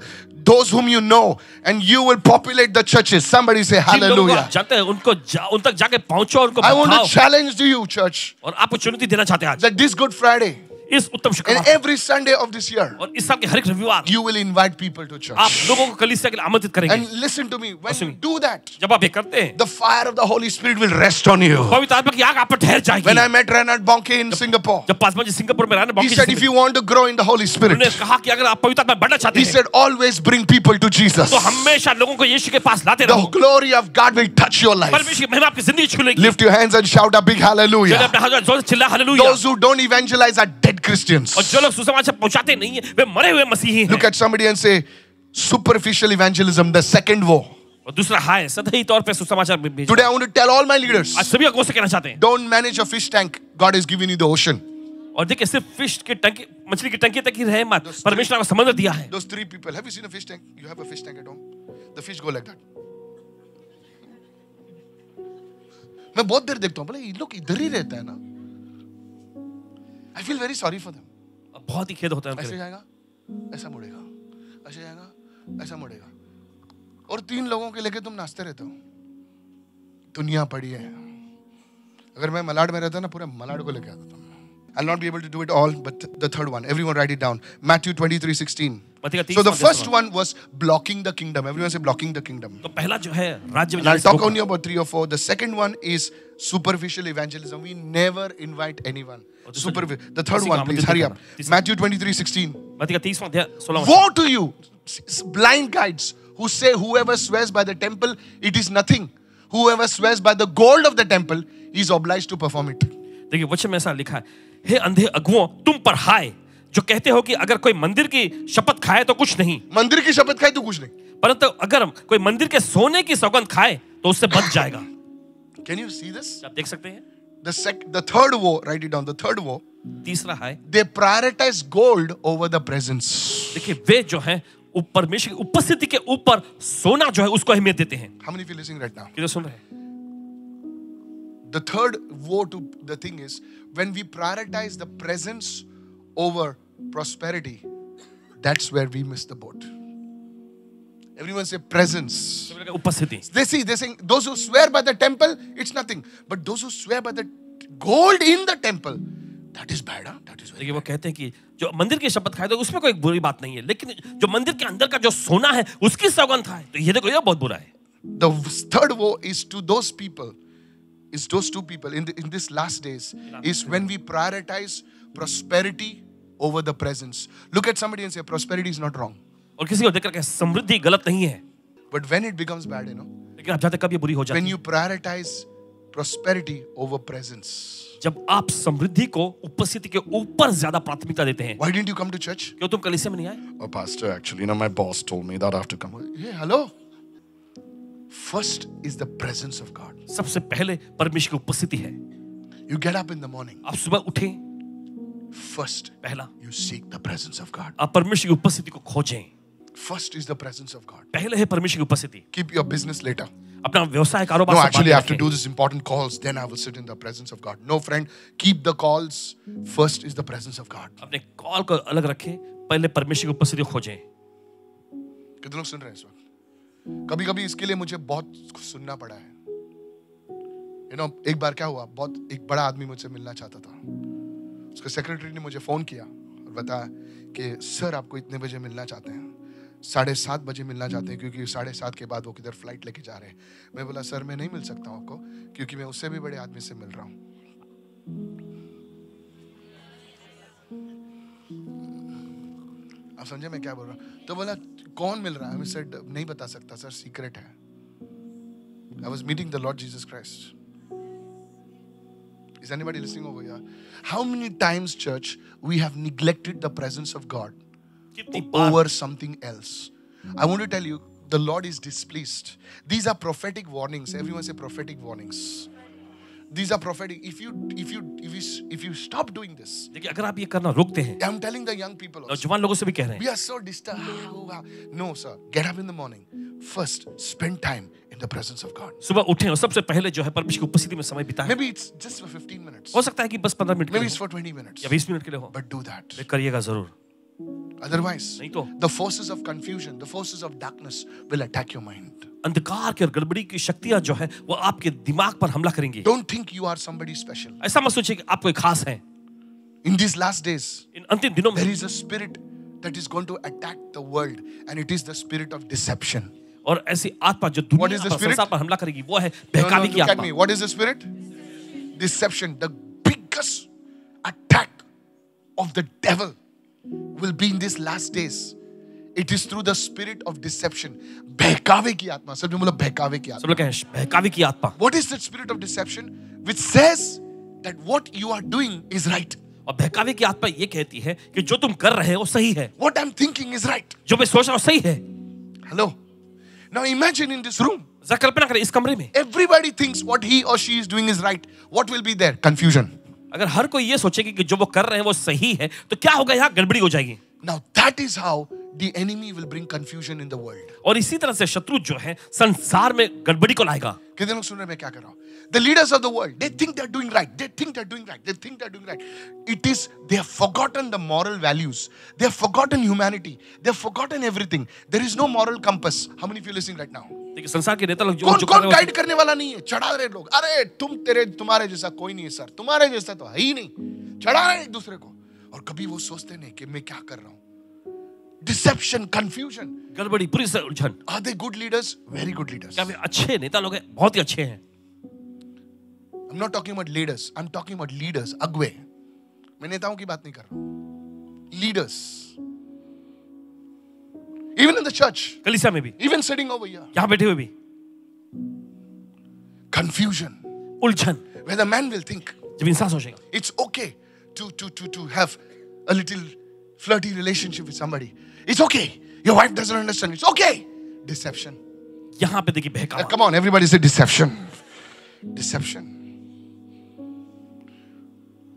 those whom you know, and you will populate the churches. Somebody say जिन लोगों को hallelujah. आप जानते हैं उन तक जाके पहुंचो और उनको I want to बताओ. challenge to you, church, और आपको चुनौती देना चाहते हैं आज that this Good Friday इस उत्तम and शुक्रवार every Sunday of this year, और इस साल के हर एक रविवार you will invite people to आप church. लोगों को कलीसिया के लिए आमंत्रित करेंगे. And listen to me. When you Listen. do that, जब आप ये करते हैं the fire of the Holy Spirit will rest on you. पवित्र आत्मा की आग आप पर ठहर जाएगी. When I met Reinhard Bonnke in Singapore, जब पासवान जी सिंगापुर में रहने he said, if you want to grow in the Holy Spirit, उन्होंने कहा कि अगर आप पवित्र आत्मा में बढ़ना चाहते he हैं said, always bring people to Jesus. तो हमेशा लोगों को यीशु के पास लाते The रहो. glory of God will touch your life. परमेश्वर की महिमा आपकी जिंदगी छू लेगी. Lift your hands and shout a big जो hallelujah. अपने हाथ जोर से चिल्ला hallelujah. Those who don't evangelize are dead Christians. और जो लोग सुसमाचार पहुंचाते नहीं है वे मरे हुए मसीही हैं. Look at somebody and say, superficial evangelism, the second war. और दूसरा हाय सतही तौर पे सुसमाचार भेजना. Today I want to tell all my leaders, आज सभी को से कहना चाहते हैं. don't manage a fish tank. God has given you the ocean. और देखिए सिर्फ फिश की टंकी मछली की टंकी तक ही रहे मत. परमेश्वर ने आपको समुद्र दिया है. Those three people, have you seen a fish tank? You have a fish tank at home? The fish go like that. मैं बहुत देर देखता हूँ, बोले ये लोग इधर ही रहता है ना. I feel very sorry for them. बहुत ही खेद होता है उनके ऐसे लिए. जाएगा, ऐसा मुड़ेगा, ऐसे जाएगा, ऐसा मुड़ेगा, और तीन लोगों के लेके तुम नाचते रहते हो. दुनिया पड़ी है. अगर मैं मलाड में रहता ना, पूरे मलाड को लेके आता था. I'll not be able to do it all, but the third one, everyone write it down. Matthew 23:16. So the first one was blocking the kingdom. Everyone say blocking the kingdom. तो पहला जो है राज्य में And I'll जाने से talk रोकना. only about 3 or 4. The second one is superficial evangelism. We never invite anyone. The third one, please hurry up. Matthew 23:16. मत्ती का 30वां अध्याय 16वां. Woe to you, blind guides, who say whoever swears by the temple, it is nothing. Whoever swears by the gold of the temple, he is obliged to perform it. देखिए वचन में ऐसा लिखा है हे अंधे अगुओं, तुम पर हाय, जो कहते हो कि अगर कोई मंदिर की शपथ खाए तो कुछ नहीं, मंदिर की शपथ खाए तो कुछ नहीं, परंतु अगर कोई मंदिर के सोने की सौगंध खाए तो उससे बच जाएगा। Can you see this? आप देख सकते हैं। The third woe, write it down. The third woe, तीसरा है, they prioritize gold over the presence. देखिए वे जो है परमेश्वर की उपस्थिति के ऊपर सोना जो है उसको अहमियत देते हैं। How many of you listening right now? कितने सुन रहे हैं? The third woe to the thing is when we prioritize the presence over prosperity, that's where we miss the boat. Everyone say presence. उपस्थिति। They saying those who swear by the temple, it's nothing. But those who swear by the gold in the temple, that is bad, huh? That is very देखिए वो कहते हैं कि जो मंदिर की शपथ खाए तो उसमें कोई बुरी बात नहीं है, लेकिन जो मंदिर के अंदर का जो सोना है उसकी सौगंध खाए तो ये देखो ये बहुत बुरा है। The third woe is to those people, is those two people in this last days, is when we prioritize prosperity over the presence. Look at somebody and say prosperity is not wrong. और किसी को देखकर कहे समृद्धि गलत नहीं है, But when it becomes bad, लेकिन आप जानते हैं कब ये बुरी हो जाती when है? you prioritize prosperity over presence. जब आप समृद्धि को उपस्थिति के ऊपर ज्यादा प्राथमिकता देते हैं। Why didn't you come to church? क्यों तुम कलीसिया में नहीं आए? Oh, pastor, actually, my boss told me that I have to come. Hey, hello. First is the presence of God. सबसे पहले परमेश्वर की उपस्थिति है। You get up in the morning. आप सुबह उठें, First, पहला you seek the presence of God. आप परमेश्वर की उपस्थिति को खोजें। First is the presence of God. पहले है परमेश्वर की उपस्थिति। Keep your business later. अपना व्यवसाय कारोबार No, से actually, I have बात to रखें। do this important calls. Then I will sit in the presence of God. No, friend, keep the calls. First is the presence of God. अपने call को अलग रखें, पहले परमेश्वर की उपस्थिति को खोजें। कितने लोग सुन रहे हैं इस वक्त? कभी-कभी इसके लिए मुझे बहुत सुनना पड़ा है। एक बार क्या हुआ, बहुत एक बड़ा आदमी मुझसे मिलना चाहता था। उसके सेक्रेटरी ने मुझे फोन किया और बताया कि सर आपको इतने बजे मिलना चाहते हैं, 7:30 बजे मिलना चाहते हैं, क्योंकि 7:30 के बाद वो किधर फ्लाइट लेके जा रहे हैं। मैं बोला सर मैं नहीं मिल सकता हूँ आपको, क्योंकि मैं उससे भी बड़े आदमी से मिल रहा हूँ। आप समझे मैं क्या बोल रहा हूँ? तो बोला कौन मिल रहा है? मैं सेड नहीं बता सकता सर, सीक्रेट है। I was meeting the Lord Jesus Christ. Is anybody listening over here? How many times, church, we have neglected the presence of God over something else? I want to tell you, the Lord is displeased. These are prophetic warnings. Everyone say prophetic warnings. These are prophetic. If you stop doing this, देखिए अगर आप ये करना रोकते हैं, I'm telling the young people also, नौजवान लोगों से भी कह रहे हैं, we are so disturbed. No, sir. Get up in the morning. First, spend time in the presence of God. सुबह उठें और सबसे पहले जो है परमेश्वर की उपस्थिति में समय बिताएं। Maybe it's just for 15 minutes. हो सकता है कि बस 15 मिनट के Maybe लिए it's हो, for 20 minutes. या 20 मिनट के लिए हो, But do that. वे करिएगा जरूर। Otherwise, नहीं तो the forces of confusion, the forces of darkness will attack your mind. अंधकार की और गड़बड़ी की शक्तियां जो है वो आपके दिमाग पर हमला करेंगी। Don't think you are somebody special. ऐसा मत सोचिए कि आप कोई खास हैं। In these last days, इन अंतिम दिनों में there is a spirit that is going to attack the world, and it is the spirit of deception. और ऐसी आत्मा जो What is दुनिया the पर spirit? संसार पर हमला करेगी वो है No, बहकावे की look at आत्मा। me. What is the spirit? Deception. The biggest attack of the devil will be in these last days. It is through the spirit of deception. बहकावे की आत्मा। सब लोग बोलो बहकावे की आत्मा। सब लोग कहें बहकावे की आत्मा। What is that spirit of deception? Which says that what you are doing is right. और बहकावे की आत्मा ये कहती है कि जो तुम कर रहे हो सही है, What I'm thinking is right. जो मैं सोच रहा हूँ सही है। Hello. Now imagine in this room, जरा कल्पना करें इस कमरे में everybody thinks what he or she is doing is right. What will be there? Confusion. अगर हर कोई ये सोचेगी कि जो वो कर रहे हैं वो सही है तो क्या होगा, यहाँ गड़बड़ी हो जाएगी। Now that is how the enemy will bring confusion in the world. और इसी तरह से शत्रु जो है संसार में गड़बड़ी को लाएगा। कितने लोग सुन रहे हैं मैं क्या कर रहा हूँ? The leaders of the world, they think they're doing right. They think they're doing right. They think they're doing right. It is, they have forgotten the moral values. They have forgotten humanity. They have forgotten everything. There is no moral compass. How many of you listening right now? देखिए संसार के नेता लोग जो कौन कर कौन रहे गाइड करने वाला नहीं है? चढ़ा रहे लोग। अरे तुम्हारे जैसा कोई नहीं है सर, तुम्हारे जैसा तो है ही नहीं। चढ़ा रहे एक दूसरे को, और कभी वो सोचते नहीं कि मैं क्या कर रहा हूँ। Deception, confusion. गड़बड़ी पूरी से उलझन। Are they good leaders? Very good leaders. क्या वे अच्छे नेता लोग हैं? बहुत ही अच्छे हैं। I'm not talking about leaders. I'm talking about leaders. अगुवे। मैं नेताओं की बात नहीं कर रहा हूँ। Leaders. Even in the church. कलीसिया में भी, Even sitting over here. यहाँ बैठे हुए भी Confusion. उलझन। Where the man will think जब इंसान सोचेगा it's okay to have a little flirty relationship with somebody. It's okay. Your wife doesn't understand. It's okay. Deception. यहाँ पे देखिए बहकावा. Come on, everybody say deception. Deception.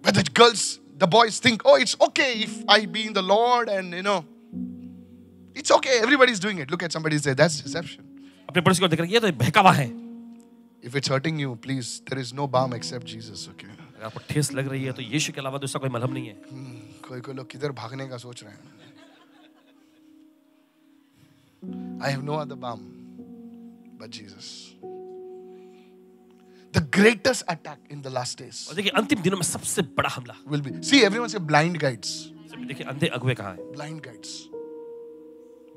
But the girls, the boys think, oh, it's okay if I be in the Lord and it's okay. Everybody's doing it. Look at somebody and say, that's deception. अपने पड़ोसी को देख रहे हैं, ये तो बहकावा है. If it's hurting you, please, there is no balm except Jesus, okay? अगर आपको ठेस लग रही है तो यीशु के अलावा दूसरा कोई मलहम नहीं है. कोई लोग किधर भागने का सोच रहे हैं. I have no other balm but Jesus. The greatest attack in the last days और देखिए अंतिम दिनों में सबसे बड़ा हमला. will be, see, everyone say blind guides. देखिए अंधे अगुवे कहाँ हैं? Blind guides.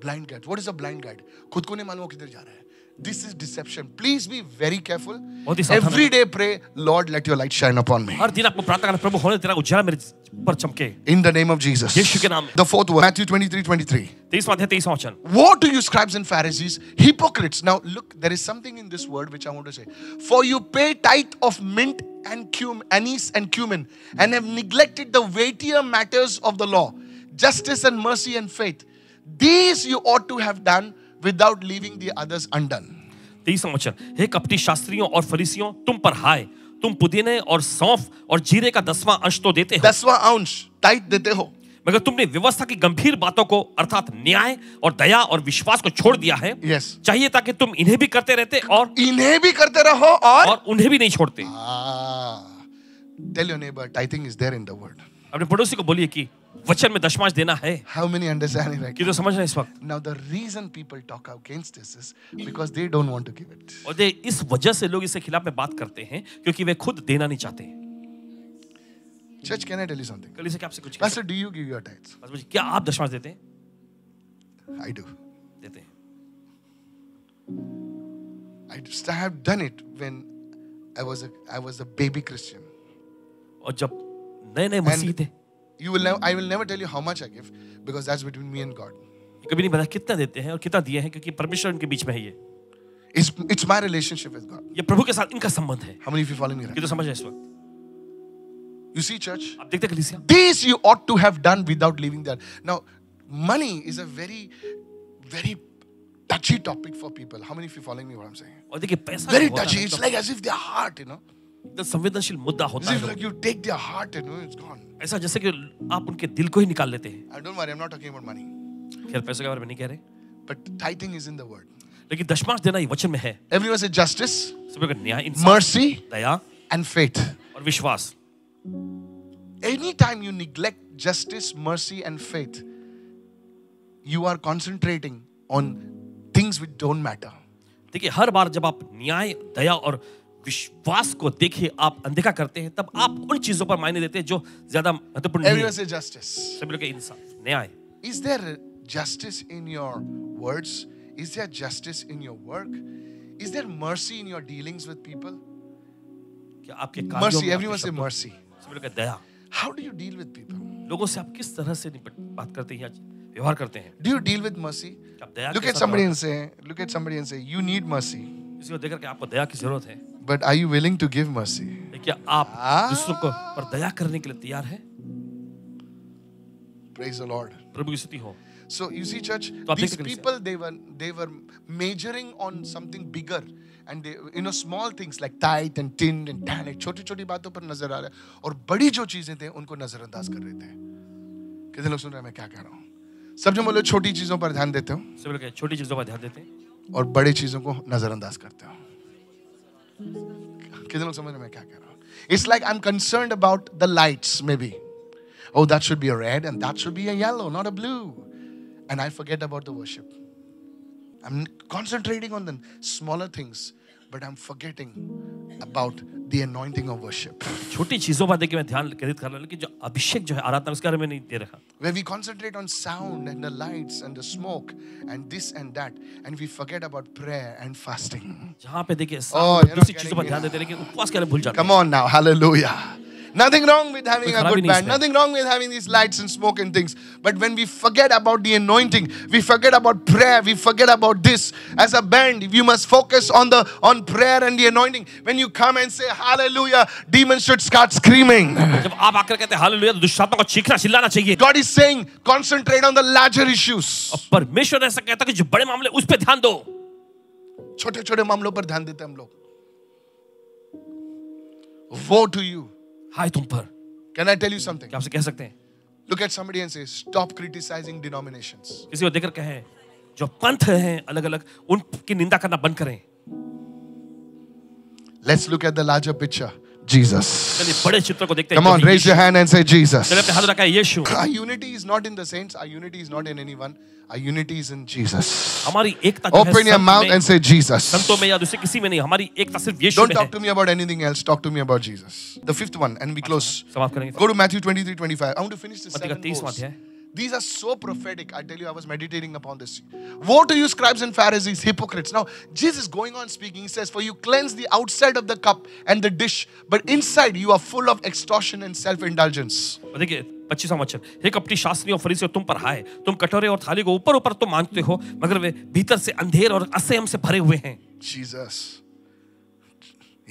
Blind guides. What is a blind guide? खुद को नहीं मालूम वो किधर जा रहा है. This is deception. Please be very careful. Every day pray, Lord, let your light shine upon me. हर दिन आपको प्रार्थना करना, प्रभु होने तेरा उजाला मेरे पर चमके. In the name of Jesus. यीशु के नाम में. The fourth one, Matthew 23:23. 23वां अध्याय 23वां वचन. Woe to you, scribes and Pharisees, hypocrites. Now look, there is something in this word which I want to say. For you pay tithe of mint and anise and cumin, and have neglected the weightier matters of the law, justice and mercy and faith. These you ought to have done without leaving the others undone. 23वां वचन. हे कपटी शास्त्रियों और फरीसियों, तुम पर हाय, तुम पुदीने और सौंफ और जीरे का 10वां अंश तो देते हो. 10वां अंश tithe देते हो. मगर तुमने व्यवस्था की गंभीर बातों को अर्थात न्याय और दया और विश्वास को छोड़ दिया है. Yes. चाहिए ताकि तुम इन्हें भी करते रहते और इन्हें भी करते रहो और उन्हें भी नहीं छोड़ते. Tell your neighbor, tithing is there in the word. अपने पड़ोसी को बोलिए कि वचन में दशमांश देना है. How many understand it right? कि तो समझ रहे हैं इस वक्त. Now the reason people talk against this is because they don't want to give it. और इस वजह से लोग इसके खिलाफ में बात करते हैं क्योंकि वे खुद देना नहीं चाहते. Church, can I tell you something? कल से क्या आपसे कुछ. Pastor, do you give your tithes? क्या आप दशमांश देते हैं? I do. देते हैं. I have done it when I was a baby Christian. और जब नए मसीह थे. I will never tell you how much I give because that's between me and God. कभी नहीं पता कितना देते हैं और कितना दिए हैं क्योंकि परमेश्वर उनके बीच में है ये. It's my relationship with God. ये प्रभु के साथ इनका संबंध है. How many of you following me right? कि तो समझ रहे हैं इस वक्त. You see, church? आप देखते हैं कलीसिया. These you ought to have done without leaving that. Now, money is a very, very touchy topic for people. How many of you following me what I'm saying? और देखिए पैसा Very touchy. It's like as if their heart, तो संवेदनशील मुद्दा होता As if है. like you take their heart and it's gone. ऐसा जैसे कि आप उनके दिल को ही निकाल लेते हैं. Don't worry, I'm not talking about money. खैर पैसे के बारे में नहीं कह रहे. But tithing is in the word. लेकिन दशमांश देना ये वचन में है. Everyone say justice, सभी का न्याय, इंसाफ, mercy, दया and faith. और विश्वास. Anytime you neglect justice, mercy, and faith, you are concentrating on things which don't matter. देखिए हर बार जब आप न्याय, दया और विश्वास को देखिए आप अनदेखा करते हैं तब आप उन चीजों पर मायने देते हैं जो ज्यादा महत्वपूर्ण नहीं Everyone है. say justice. सभी लोग इंसाफ, न्याय. Is there justice in your words? Is there justice in your work? Is there mercy in your dealings with people? क्या आपके कार्यों Mercy. में Everyone आपके say शब्दों- mercy. सभी लोग का दया. How do you deal with people? लोगों से आप किस तरह से बात करते हैं या व्यवहार करते हैं? Do you deal with mercy? आप दया Look के at साथ somebody व्यवहार- and say, you need mercy. किसी को देखकर कि आपको दया की जरूरत है. But are you willing to give mercy? क्या आप दूसरों को पर दया करने के लिए तैयार हैं? Praise the Lord. प्रभु की स्तुति हो. So you see, church, तो आप these देखते हैं people they were majoring on something bigger, and they small things like tithe and tin and talent, छोटी-छोटी बातों पर नजर आ रहा है और बड़ी जो चीजें थे उनको नजरअंदाज कर रहे थे. कितने लोग सुन रहे हैं मैं क्या कह रहा हूँ? सब जो बोले छोटी चीजों पर ध्यान देते हो सभी लोग छोटी चीजों पर ध्यान देते हैं और बड़ी चीजों को नजरअंदाज करते हो. कितने लोग समझ रहे हैं मैं क्या कह रहा हूँ? It's like I'm concerned about the lights maybe. Oh, that should be a red and that should be a yellow, not a blue. And I forget about the worship. I'm concentrating on the smaller things, but I'm forgetting about the anointing of worship. छोटी चीजों पर देखिए मैं ध्यान केंद्रित कर रहा हूं लेकिन जो अभिषेक जो है आराधना उसके बारे में नहीं दे रहा. Where we concentrate on sound and the lights and the smoke and this and that, and we forget about prayer and fasting. जहाँ पे देखिए Oh, you're not दूसरी getting चीजों पर me ध्यान now. देते हैं लेकिन उपवास के बारे में भूल जाते हैं. Come on now, hallelujah. Nothing wrong with having कोई a खराबी good नहीं band. इसमें। Nothing wrong with having these lights and smoke and things. But when we forget about the anointing, we forget about prayer, we forget about this. As a band, you must focus on prayer and the anointing. When you come and say hallelujah, demons should start screaming. जब आप आकर कहते हैं hallelujah, तो दुष्टात्मा को चीखना चिल्लाना चाहिए। God is saying, concentrate on the larger issues. और परमेश्वर ऐसा कहता है कि जो बड़े मामले उस पे ध्यान दो। छोटे-छोटे मामलों पर ध्यान देते हैं हम लोग. Woe to you. हाय तुम पर। Can I tell you something? क्या आपसे कह सकते हैं? Look at somebody and say, stop criticizing denominations. किसी को देखकर कहें जो पंथ हैं अलग-अलग उनकी निंदा करना बंद करें। Let's look at the larger picture. Jesus. चलिए बड़े चित्र को देखते हैं। Come on, raise your hand and say Jesus. चलिए अपने हाथ रखा है यीशु। Our unity is not in the saints. Our unity is not in anyone. Our unity is in Jesus. हमारी एकता जो है Open your mouth and say Jesus. संतों में या दूसरे किसी में नहीं, हमारी एकता सिर्फ यीशु Don't में है। talk to me about anything else. Talk to me about Jesus. The fifth one, and we close. समाप्त करेंगे। Go to Matthew 23:25. I want to finish this. मत्ती का 30वां अध्याय। These are so prophetic. I tell you, I was meditating upon this. Woe to you, scribes and Pharisees, hypocrites. Now, Jesus going on speaking. He says, for you cleanse the outside of the cup and the dish, but inside you are full of extortion and self-indulgence. और देखिए 25वां वचन, हे कपटी शास्त्रियों फरीसियों तुम पर हाय, तुम कटोरे और थाली को ऊपर ऊपर तो मानते हो, मगर वे भीतर से अंधेर और असंयम से भरे हुए हैं। Jesus.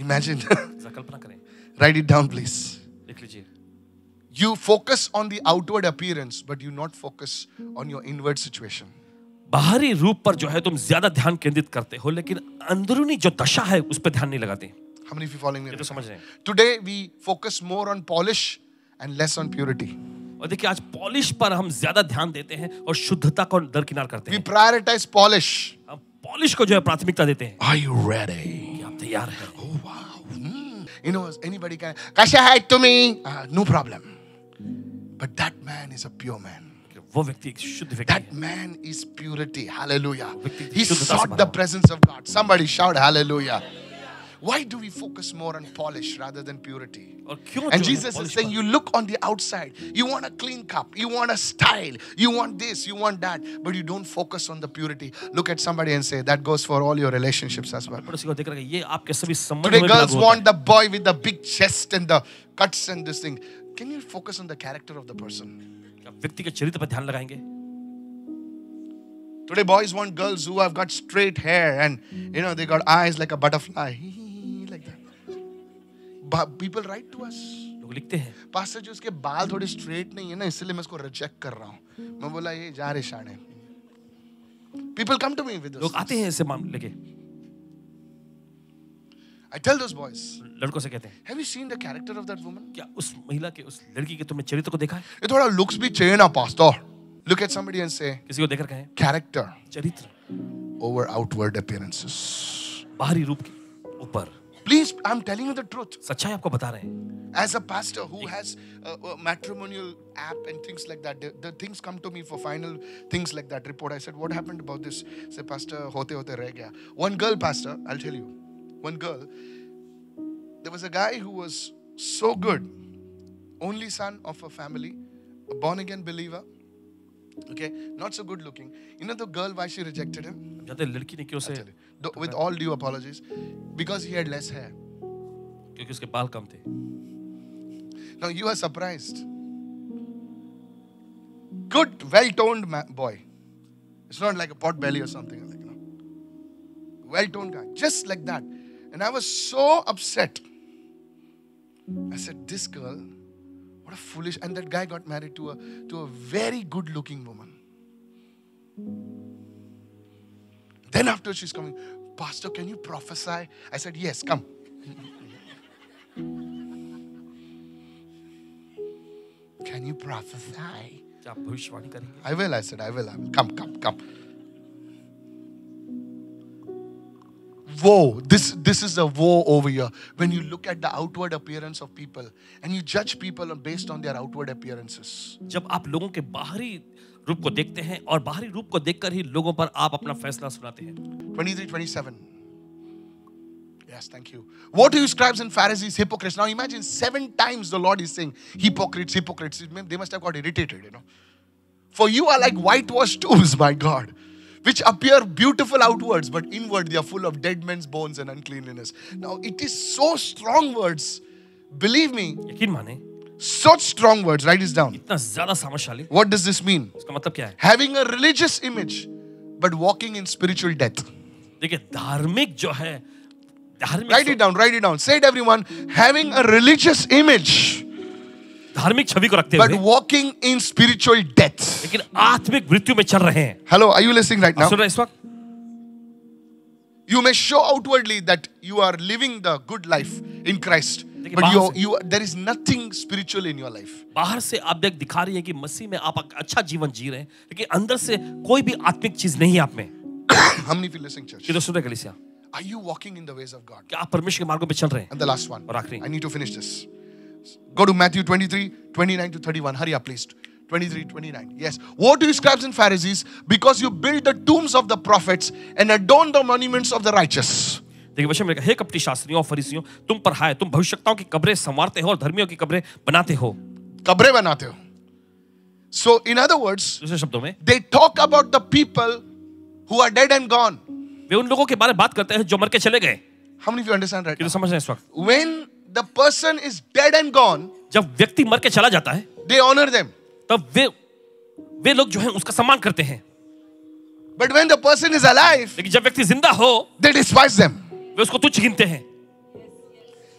Imagine. कल्पना करें। Write it down, please. लिख लीजिए। You focus on the outward appearance, but you not focus on your inward situation. बाहरी रूप पर जो है तुम ज्यादा ध्यान केंद्रित करते हो, लेकिन अंदरूनी जो दशा है उस पर ध्यान नहीं लगाते। How many of you following me? ये तो समझ रहे हैं। Today we focus more on polish and less on purity. और देखिए आज पॉलिश पर हम ज्यादा ध्यान देते हैं और शुद्धता को दरकिनार करते We हैं। prioritize polish. हम पॉलिश को जो है प्राथमिकता देते हैं। Are you ready? कि आप तैयार हैं। Oh wow. You know, anybody can. Kasha hai to me? No problem. But that man is a pure man. वो व्यक्ति एक शुद्ध व्यक्ति That है। man is purity. Hallelujah. व्यक्ति He शुद्धता से sought भरा the हुआ। presence of God. Somebody shout hallelujah. Why do we focus more on polish rather than purity? और क्यों And जो है Jesus is पॉलिश saying, पर- you look on the outside. You want a clean cup. You want a style. You want this. You want that. But you don't focus on the purity. Look at somebody and say, that goes for all your relationships as well. पड़ोसी को देख रहे हैं, ये आपके सभी संबंधों Today में girls लागू होता want the boy with the big chest and the cuts and this thing. Can you focus on the character of the person? है। आप व्यक्ति के चरित्र पर ध्यान लगाएंगे। Today boys want girls who have got straight hair and they got eyes like a butterfly. Like that. But people write to us. लोग लिखते हैं पास्टर जी उसके बाल थोड़े स्ट्रेट नहीं है ना, इसलिए मैं उसको रिजेक्ट कर रहा हूँ। मैं बोला ये जा रहे शाने। People come to me with लोग this. आते हैं ऐसे मामले लेके। I tell those boys, लड़कों से कहते हैं have you seen the character of that woman? क्या उस महिला के उस लड़की के तुमने चरित्र को देखा है? ये थोड़ा looks भी चाहिए ना pastor. Look at somebody and say, किसी को देखकर कहें character चरित्र over outward appearances. बाहरी रूप के ऊपर। Please, I'm telling you the truth. सच्चाई आपको बता रहे हैं। As a pastor who has a matrimonial app and things like that, the things come to me for final things like that report. I said, what happened about this? Say, pastor, hote reh gaya. One girl, pastor, I'll tell you. One girl, there was a guy who was so good, only son of a family, a born again believer. Okay, not so good looking. You know the girl why she rejected him? जानते हैं लड़की ने क्यों से? I'll tell you. With all due apologies, because he had less hair. क्योंकि उसके बाल कम थे। Now you are surprised. Good, well-toned boy. It's not like a pot belly or something like well-toned guy, just like that. And I was so upset. I said, "This girl, what a foolish!" And that guy got married to a very good-looking woman. Then after she's coming, Pastor, can you prophesy? I said, "Yes, come." Can you prophesy? क्या आप भविष्यवाणी करेंगे? I will, I said, I will. Come. Woe. This is a woe over here. When you look at the outward appearance of people and you judge people based on their outward appearances. जब आप लोगों के बाहरी रूप को देखते हैं और बाहरी रूप को देखकर ही लोगों पर आप अपना फैसला सुनाते हैं। 23:27. Yes, thank you. Woe to you, scribes and Pharisees, hypocrites. Now imagine 7 times the Lord is saying, hypocrites. They must have got irritated, For you are like whitewashed tombs, my God, which appear beautiful outwards, but inward they are full of dead men's bones and uncleanliness. Now it is so strong words, Believe me, यकीन माने, such strong words. Write this down. इतना ज्यादा सामर्थ्यशाली, What does this mean? इसका मतलब क्या है? Having a religious image, but walking in spiritual death. देखिए, धार्मिक जो है, धार्मिक Write it down. Write it down. Say it, everyone. Having a religious image, धार्मिक छवि को रखते but हुए, walking in spiritual death. लेकिन आत्मिक मृत्यु में चल रहे हैं। Hello, are you listening right now? सुन रहे हैं इस वक्त? You may show outwardly that you are living the good life in Christ, देखिए, but बाहर से- there is nothing spiritual in your life. बाहर से आप देख दिखा रही है कि मसीह में आप अच्छा जीवन जी रहे हैं, लेकिन अंदर से कोई भी आत्मिक चीज नहीं है आप में। How many of you listening, church? कि तो सुन रहे कलीसिया, Are you walking in the ways of God? क्या आप परमेश्वर के मार्गों पे चल रहे हैं? And the last one. और आखिरी, I need to finish this. Go to Matthew 23, 29 to 31. Hurry up, please. 23, 29. Yes. Woe to you, scribes and Pharisees, because you build the tombs of the prophets and adorn the monuments of the righteous. देखिए वचन में लिखा, हे कपटी शास्त्रियों और फरीसियों, तुम पर हाय, तुम भविष्यवक्ताओं की कब्रें संवारते हो और धर्मियों की कब्रें बनाते हो। कब्रें बनाते हो. So, in other words, दूसरे शब्दों में, they talk about the people who are dead and gone. वे उन लोगों के बारे में बात करते हैं जो मर के चले गए। How many of you understand right कि now? तो समझ रहे हैं इस वक्त? When the person is dead and gone, जब व्यक्ति मर के चला जाता है, they honor them. तब वे लोग जो हैं उसका सम्मान करते हैं। But when the person is alive, लेकिन जब व्यक्ति जिंदा हो, they despise them. वे उसको तुच्छ गिनते हैं।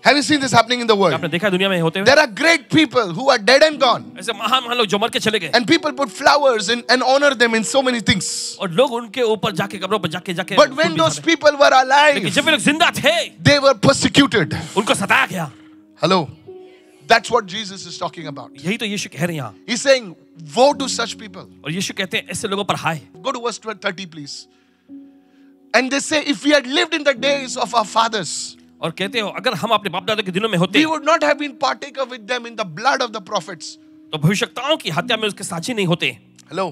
Have you seen this happening in the world? आपने देखा है दुनिया में होते हुए? There are great people who are dead and gone. ऐसे महान लोग जो मर के चले गए, And people put flowers and honor them in so many things. और लोग उनके ऊपर जाके कब्रों पर जाके But when those people were लेकिन alive, जब वे लोग जिंदा थे, they were persecuted. उनको सताया गया। Hello? That's what Jesus is talking about. यही तो यीशु कह रहे हैं यहाँ। He's saying, woe to such people. और यीशु कहते हैं ऐसे लोगों पर हाय। Go to verse 30, please. And they say, if we had lived in the days of our fathers, और कहते हो अगर हम अपने बाप दादा के दिनों में होते, we would not have been partaker with them in the blood of the prophets. तो भविष्यवक्ताओं की हत्या में उसके साझी नहीं होते। Hello?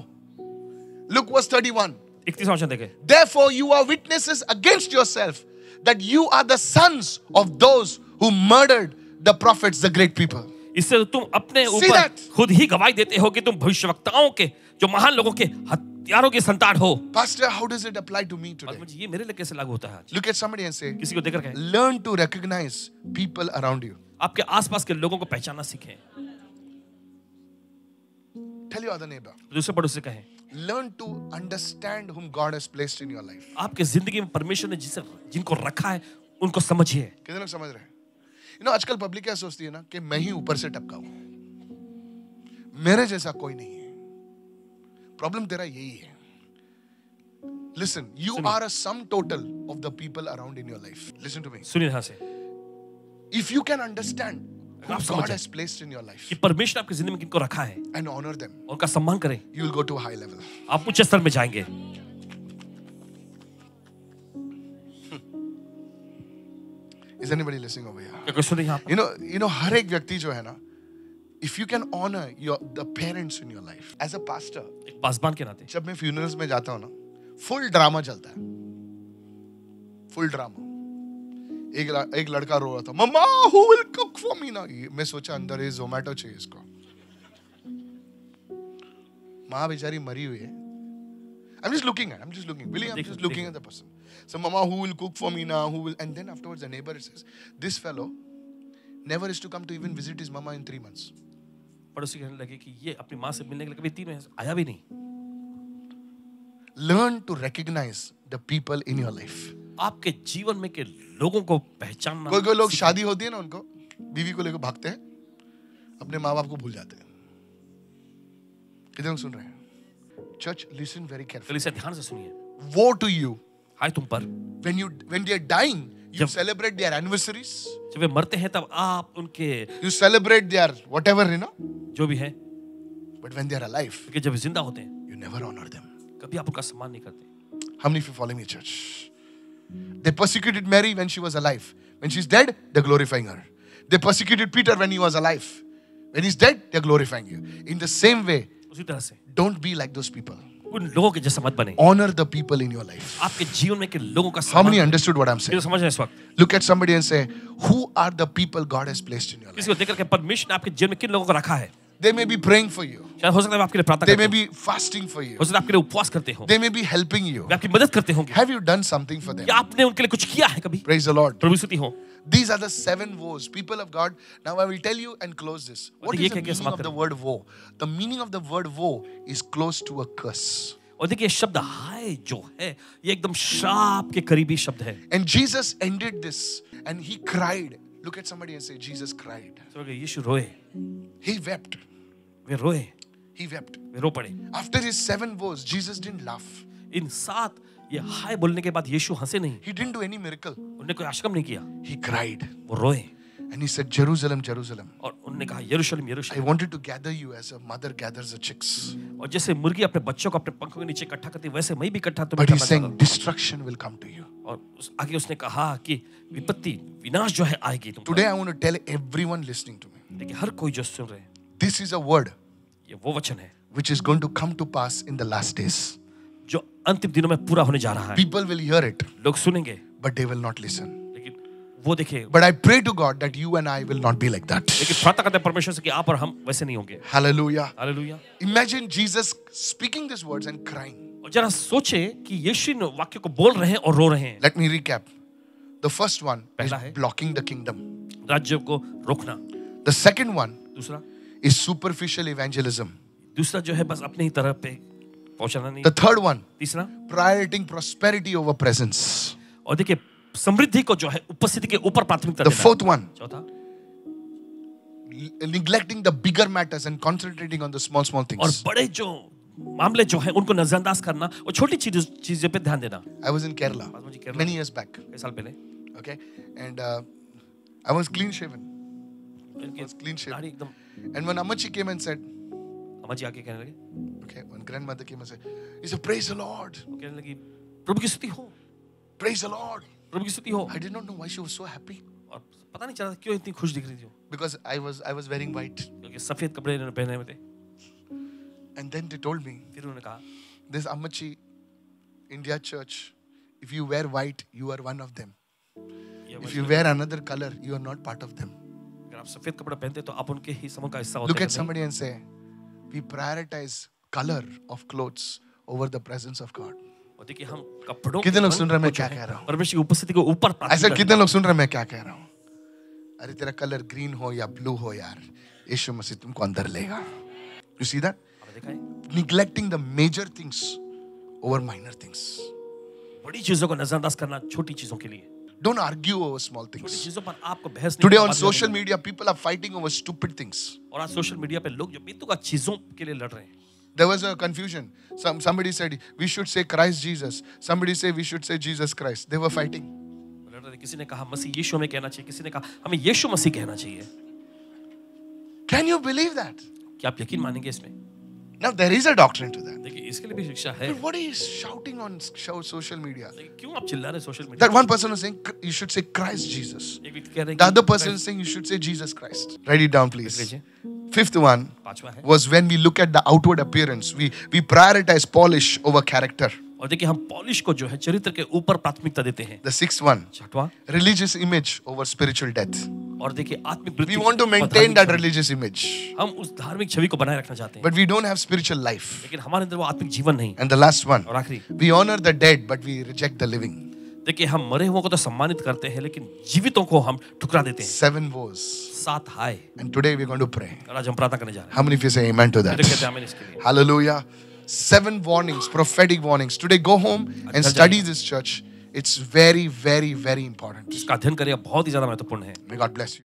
Look verse 31. 31वां वचन देखें। Therefore, you are witnesses against yourself that you are the sons of those who murdered the prophets, the great people. इससे तुम अपने See ऊपर that? खुद ही गवाही देते हो कि तुम भविष्यवक्ताओं के जो महान लोगों के हत्यारों की संतान हो। Pastor, how does it apply to me और today? मुझे ये मेरे लिए कैसे लागू होता है आज? Look at somebody and say, किसी को देखकर कहें, learn to recognize people around you. आपके आसपास के लोगों को पहचानना सीखें। Tell your other neighbor, दूसरे पड़ोसी से कहें, learn to understand whom God has placed in your life. आपके जिंदगी में परमेश्वर ने जिनको रखा है उनको समझिए। कितने लोग समझ रहे हैं? आजकल पब्लिक क्या सोचती है ना कि मैं ही ऊपर से टपका हूं, मेरे जैसा कोई नहीं है। प्रॉब्लम तेरा यही है। Listen, you are a sum total of the people around in your life. Listen to me. सुनिए यहाँ से, If you can understand who आप God समझें has placed in your life कि परमेश्वर आपकी जिंदगी में किनको रखा है, and honor them, उनका सम्मान करें, you will go to a high level. आप उच्च स्तर में जाएंगे। Is anybody listening over here? क्या कोई सुन रही है यहाँ पर? You know, हर एक व्यक्ति जो है ना, if you can honor the parents in your life, as a pastor, एक पासबान के नाते जब मैं funerals में जाता हूँ ना, full drama चलता है, full drama. एक लड़का रो रहा था, मम्मा who will cook for me now? मैं सोचा अंदर ये Zomato चाहिए इसको। माँ बेचारी मरी हुई है। I'm just looking. Billy, I'm just looking at the person. So, Mama, who will cook for me now? Who will? And then afterwards, the neighbor says, this fellow never is to come to even visit his mama in 3 months. पड़ोसी कहने लगे कि ये अपनी माँ से मिलने के लिए कभी 3 महीने आया भी नहीं। Learn to recognize the people in your life. आपके जीवन में के लोगों को पहचानना। कोई लोग शादी होती है ना, उनको बीवी को लेकर भागते हैं, अपने माँ बाप को भूल जाते हैं। कितने लोग सुन रहे हैं? Church, listen very carefully. इसे ध्यान से सुनिए। Woe to you हाय तुम पर, when they are dying, you celebrate their anniversaries. जब वे मरते हैं तब आप उनके You celebrate their whatever, जो भी है, But when they are alive, क्योंकि जब जिंदा होते हैं you never honor them. कभी आप उनका सम्मान नहीं करते। How many of you follow me, church? They persecuted Mary when she was alive. When she's dead, they're glorifying her. They persecuted Peter when he was alive. When he's dead, they're glorifying you. In the same way, उसी तरह से don't be like those people. उन लोगों के जैसा मत बने। Honor the people in your life. आपके जीवन में के लोगों का How many सम्मान understood what I'm करें। saying? समझ रहे हैं इस वक्त? Look at somebody and say, who are the people God has placed in your life? किसी को देख करके परमेश्वर ने आपके जीवन में किन लोगों को रखा है? They may be praying for you. शायद हो सकता है वे आपके लिए प्रार्थना They करते may हो, be fasting for you. हो सकता है आपके लिए उपवास करते हो, They may be helping you. वे आपकी मदद करते होंगे। Have you done something for them? क्या आपने उनके लिए कुछ किया है कभी? Praise the Lord. प्रभु स्तुति हो। These are the 7 woes. People of God, now I will tell you and close this. What is the meaning of the word woe? The meaning of the word woe is close to a curse. और देखिए शब्द हाय जो है ये एकदम श्राप के करीबी शब्द है। And Jesus ended this and he cried. Look at somebody and say, Jesus cried. यीशु रोए, He wept. वे रोए, He wept. वे रो पड़े। After his 7 woes, Jesus didn't laugh. इन 7 ये हाय बोलने के बाद यीशु हंसे नहीं, He didn't do any miracle. उन्होंने कोई आश्रम नहीं किया, He cried. वो रोए And he said, Jerusalem, Jerusalem, और उन्होंने कहा यरूशलेम I यरूशलेम। wanted to gather you as a mother gathers her chicks. और जैसे मुर्गी अपने बच्चों को अपने पंखों के नीचे इकट्ठा करती है वैसे मैं भी इकट्ठा तुम्हें But he's करना saying, चाहता हूं। destruction will come to you. और आगे उसने कहा कि विपत्ति विनाश जो है आएगी तुम पर। Today I want to tell everyone listening to me. देखिए हर कोई जो सुन रहे हैं This is a word ये वो वचन है which is going to come to pass in the last days. जो अंतिम दिनों में पूरा होने जा रहा है। People will hear it, लोग सुनेंगे but they will not listen. लेकिन वो देखिए, But I pray to God that you and I will not be like that. लेकिन प्रार्थना करते हैं परमेश्वर से कि आप और हम वैसे नहीं होंगे। Hallelujah. Hallelujah. Imagine Jesus speaking these words and crying. और जरा सोचे कि यीशु इन वाक्य को बोल रहे हैं और रो रहे हैं। Let me recap. The first one is पहला है blocking the kingdom. राज्य को रोकना। The second one दूसरा is superficial evangelism. दूसरा जो है बस अपने ही तरफ पे पहुंचाना नहीं। The third one, तीसरा prioritizing prosperity over presence. और देखिए समृद्धि को जो है उपस्थिति के ऊपर प्राथमिकता The देना। fourth one, चौथा neglecting the bigger matters and concentrating on the small और things. बड़े जो मामले जो है उनको नजरअंदाज करना और छोटी चीजों पे ध्यान देना। I was in Kerala मुझे केरला many years back. कई साल पहले Okay, and I was clean shaven. इनकी Was clean shaven. दाढ़ी एकदम, And when Amachi came and said, अम्मा जी आके कहने लगे, okay, when grandmother came and said, he said, praise the Lord, वो कहने लगी प्रभु की स्तुति हो, praise the Lord. प्रभु की स्तुति हो। I did not know why she was so happy और पता नहीं चला क्यों इतनी खुश दिख रही थी वो, because I was wearing white. क्योंकि सफेद कपड़े इन्होंने पहने हुए थे। And then they told me, फिर उन्होंने कहा this Amachi India church, if you wear white, you are one of them. If you wear another color, you are not part of them. अगर आप सफेद कपड़ा पहनते तो आप उनके ही समूह का हिस्सा होते Look हैं at somebody and say, we prioritize color of clothes over the presence of God. और देखिए हम कपड़ों कितने लोग के सुन रहे हैं मैं रंग को क्या जो है, कह रहा हूँ? परमेश्वर की उपस्थिति के ऊपर ऐसा प्राथमिकता कितने लोग सुन रहे हैं मैं क्या कह रहा हूँ? अरे तेरा कलर ग्रीन हो या ब्लू हो यार, यीशु मसीह तुमको अंदर लेगा. You see that? देना। आपने देखा है Neglecting the major things over minor things. बड़ी चीजों को नजरअंदाज करना छोटी चीजों के लिए। Don't argue over small छोटी things. चीजों पर आपको बहस नहीं Today करनी, on बात social नहीं media, people are fighting over stupid things. करनी। और आज सोशल मीडिया पे लोग जो बेतुका चीजों के लिए लड़ रहे हैं। There was a confusion. Somebody said we should say Christ Jesus. Somebody said we should say Jesus Christ. They were fighting. लड़ रहे थे। किसी ने कहा मसीह यीशु में कहना चाहिए, किसी ने कहा हमें यीशु मसीह कहना चाहिए। Can you believe that? क्या आप यकीन मानेंगे इसमें? Now there is a doctrine to that. देखिए इसके लिए भी शिक्षा है। But what are you shouting on social media? लेकिन क्यों आप चिल्ला रहे हैं social media? That one person was saying you should say Christ Jesus. एक व्यक्ति कह रहे हैं The कि other person is saying you should say Jesus Christ. Write it down, please. लीजिए। Fifth one पांचवा है was when we look at the outward appearance, we prioritize polish over character. और देखिए हम पॉलिश को जो है चरित्र के ऊपर प्राथमिकता देते हैं। The sixth one, छठवां religious image over spiritual death. और देखिए आत्मिक We वृत्ति want to और maintain धार्मिक that छवि। religious image, हम उस धार्मिक छवि को बनाए रखना चाहते हैं, but we don't have spiritual life. लेकिन हमारे अंदर वो आत्मिक जीवन नहीं। And the last one, और आखिरी we honor the dead, but we reject the living. देखिए हम मरे हुओं को तो सम्मानित करते हैं लेकिन जीवितों को हम ठुकरा देते हैं। 7 woes. 7 hi. And today we're going to pray. और आज हम प्रार्थना करने जा रहे हैं। How many of you say amen to फिर कहते हैं that? आमीन इसके लिए। Hallelujah. 7 warnings, prophetic warnings. Today go home and study this church. It's very, very, very important. इसका अध्ययन करिए, बहुत ही ज्यादा महत्वपूर्ण है। May God bless you.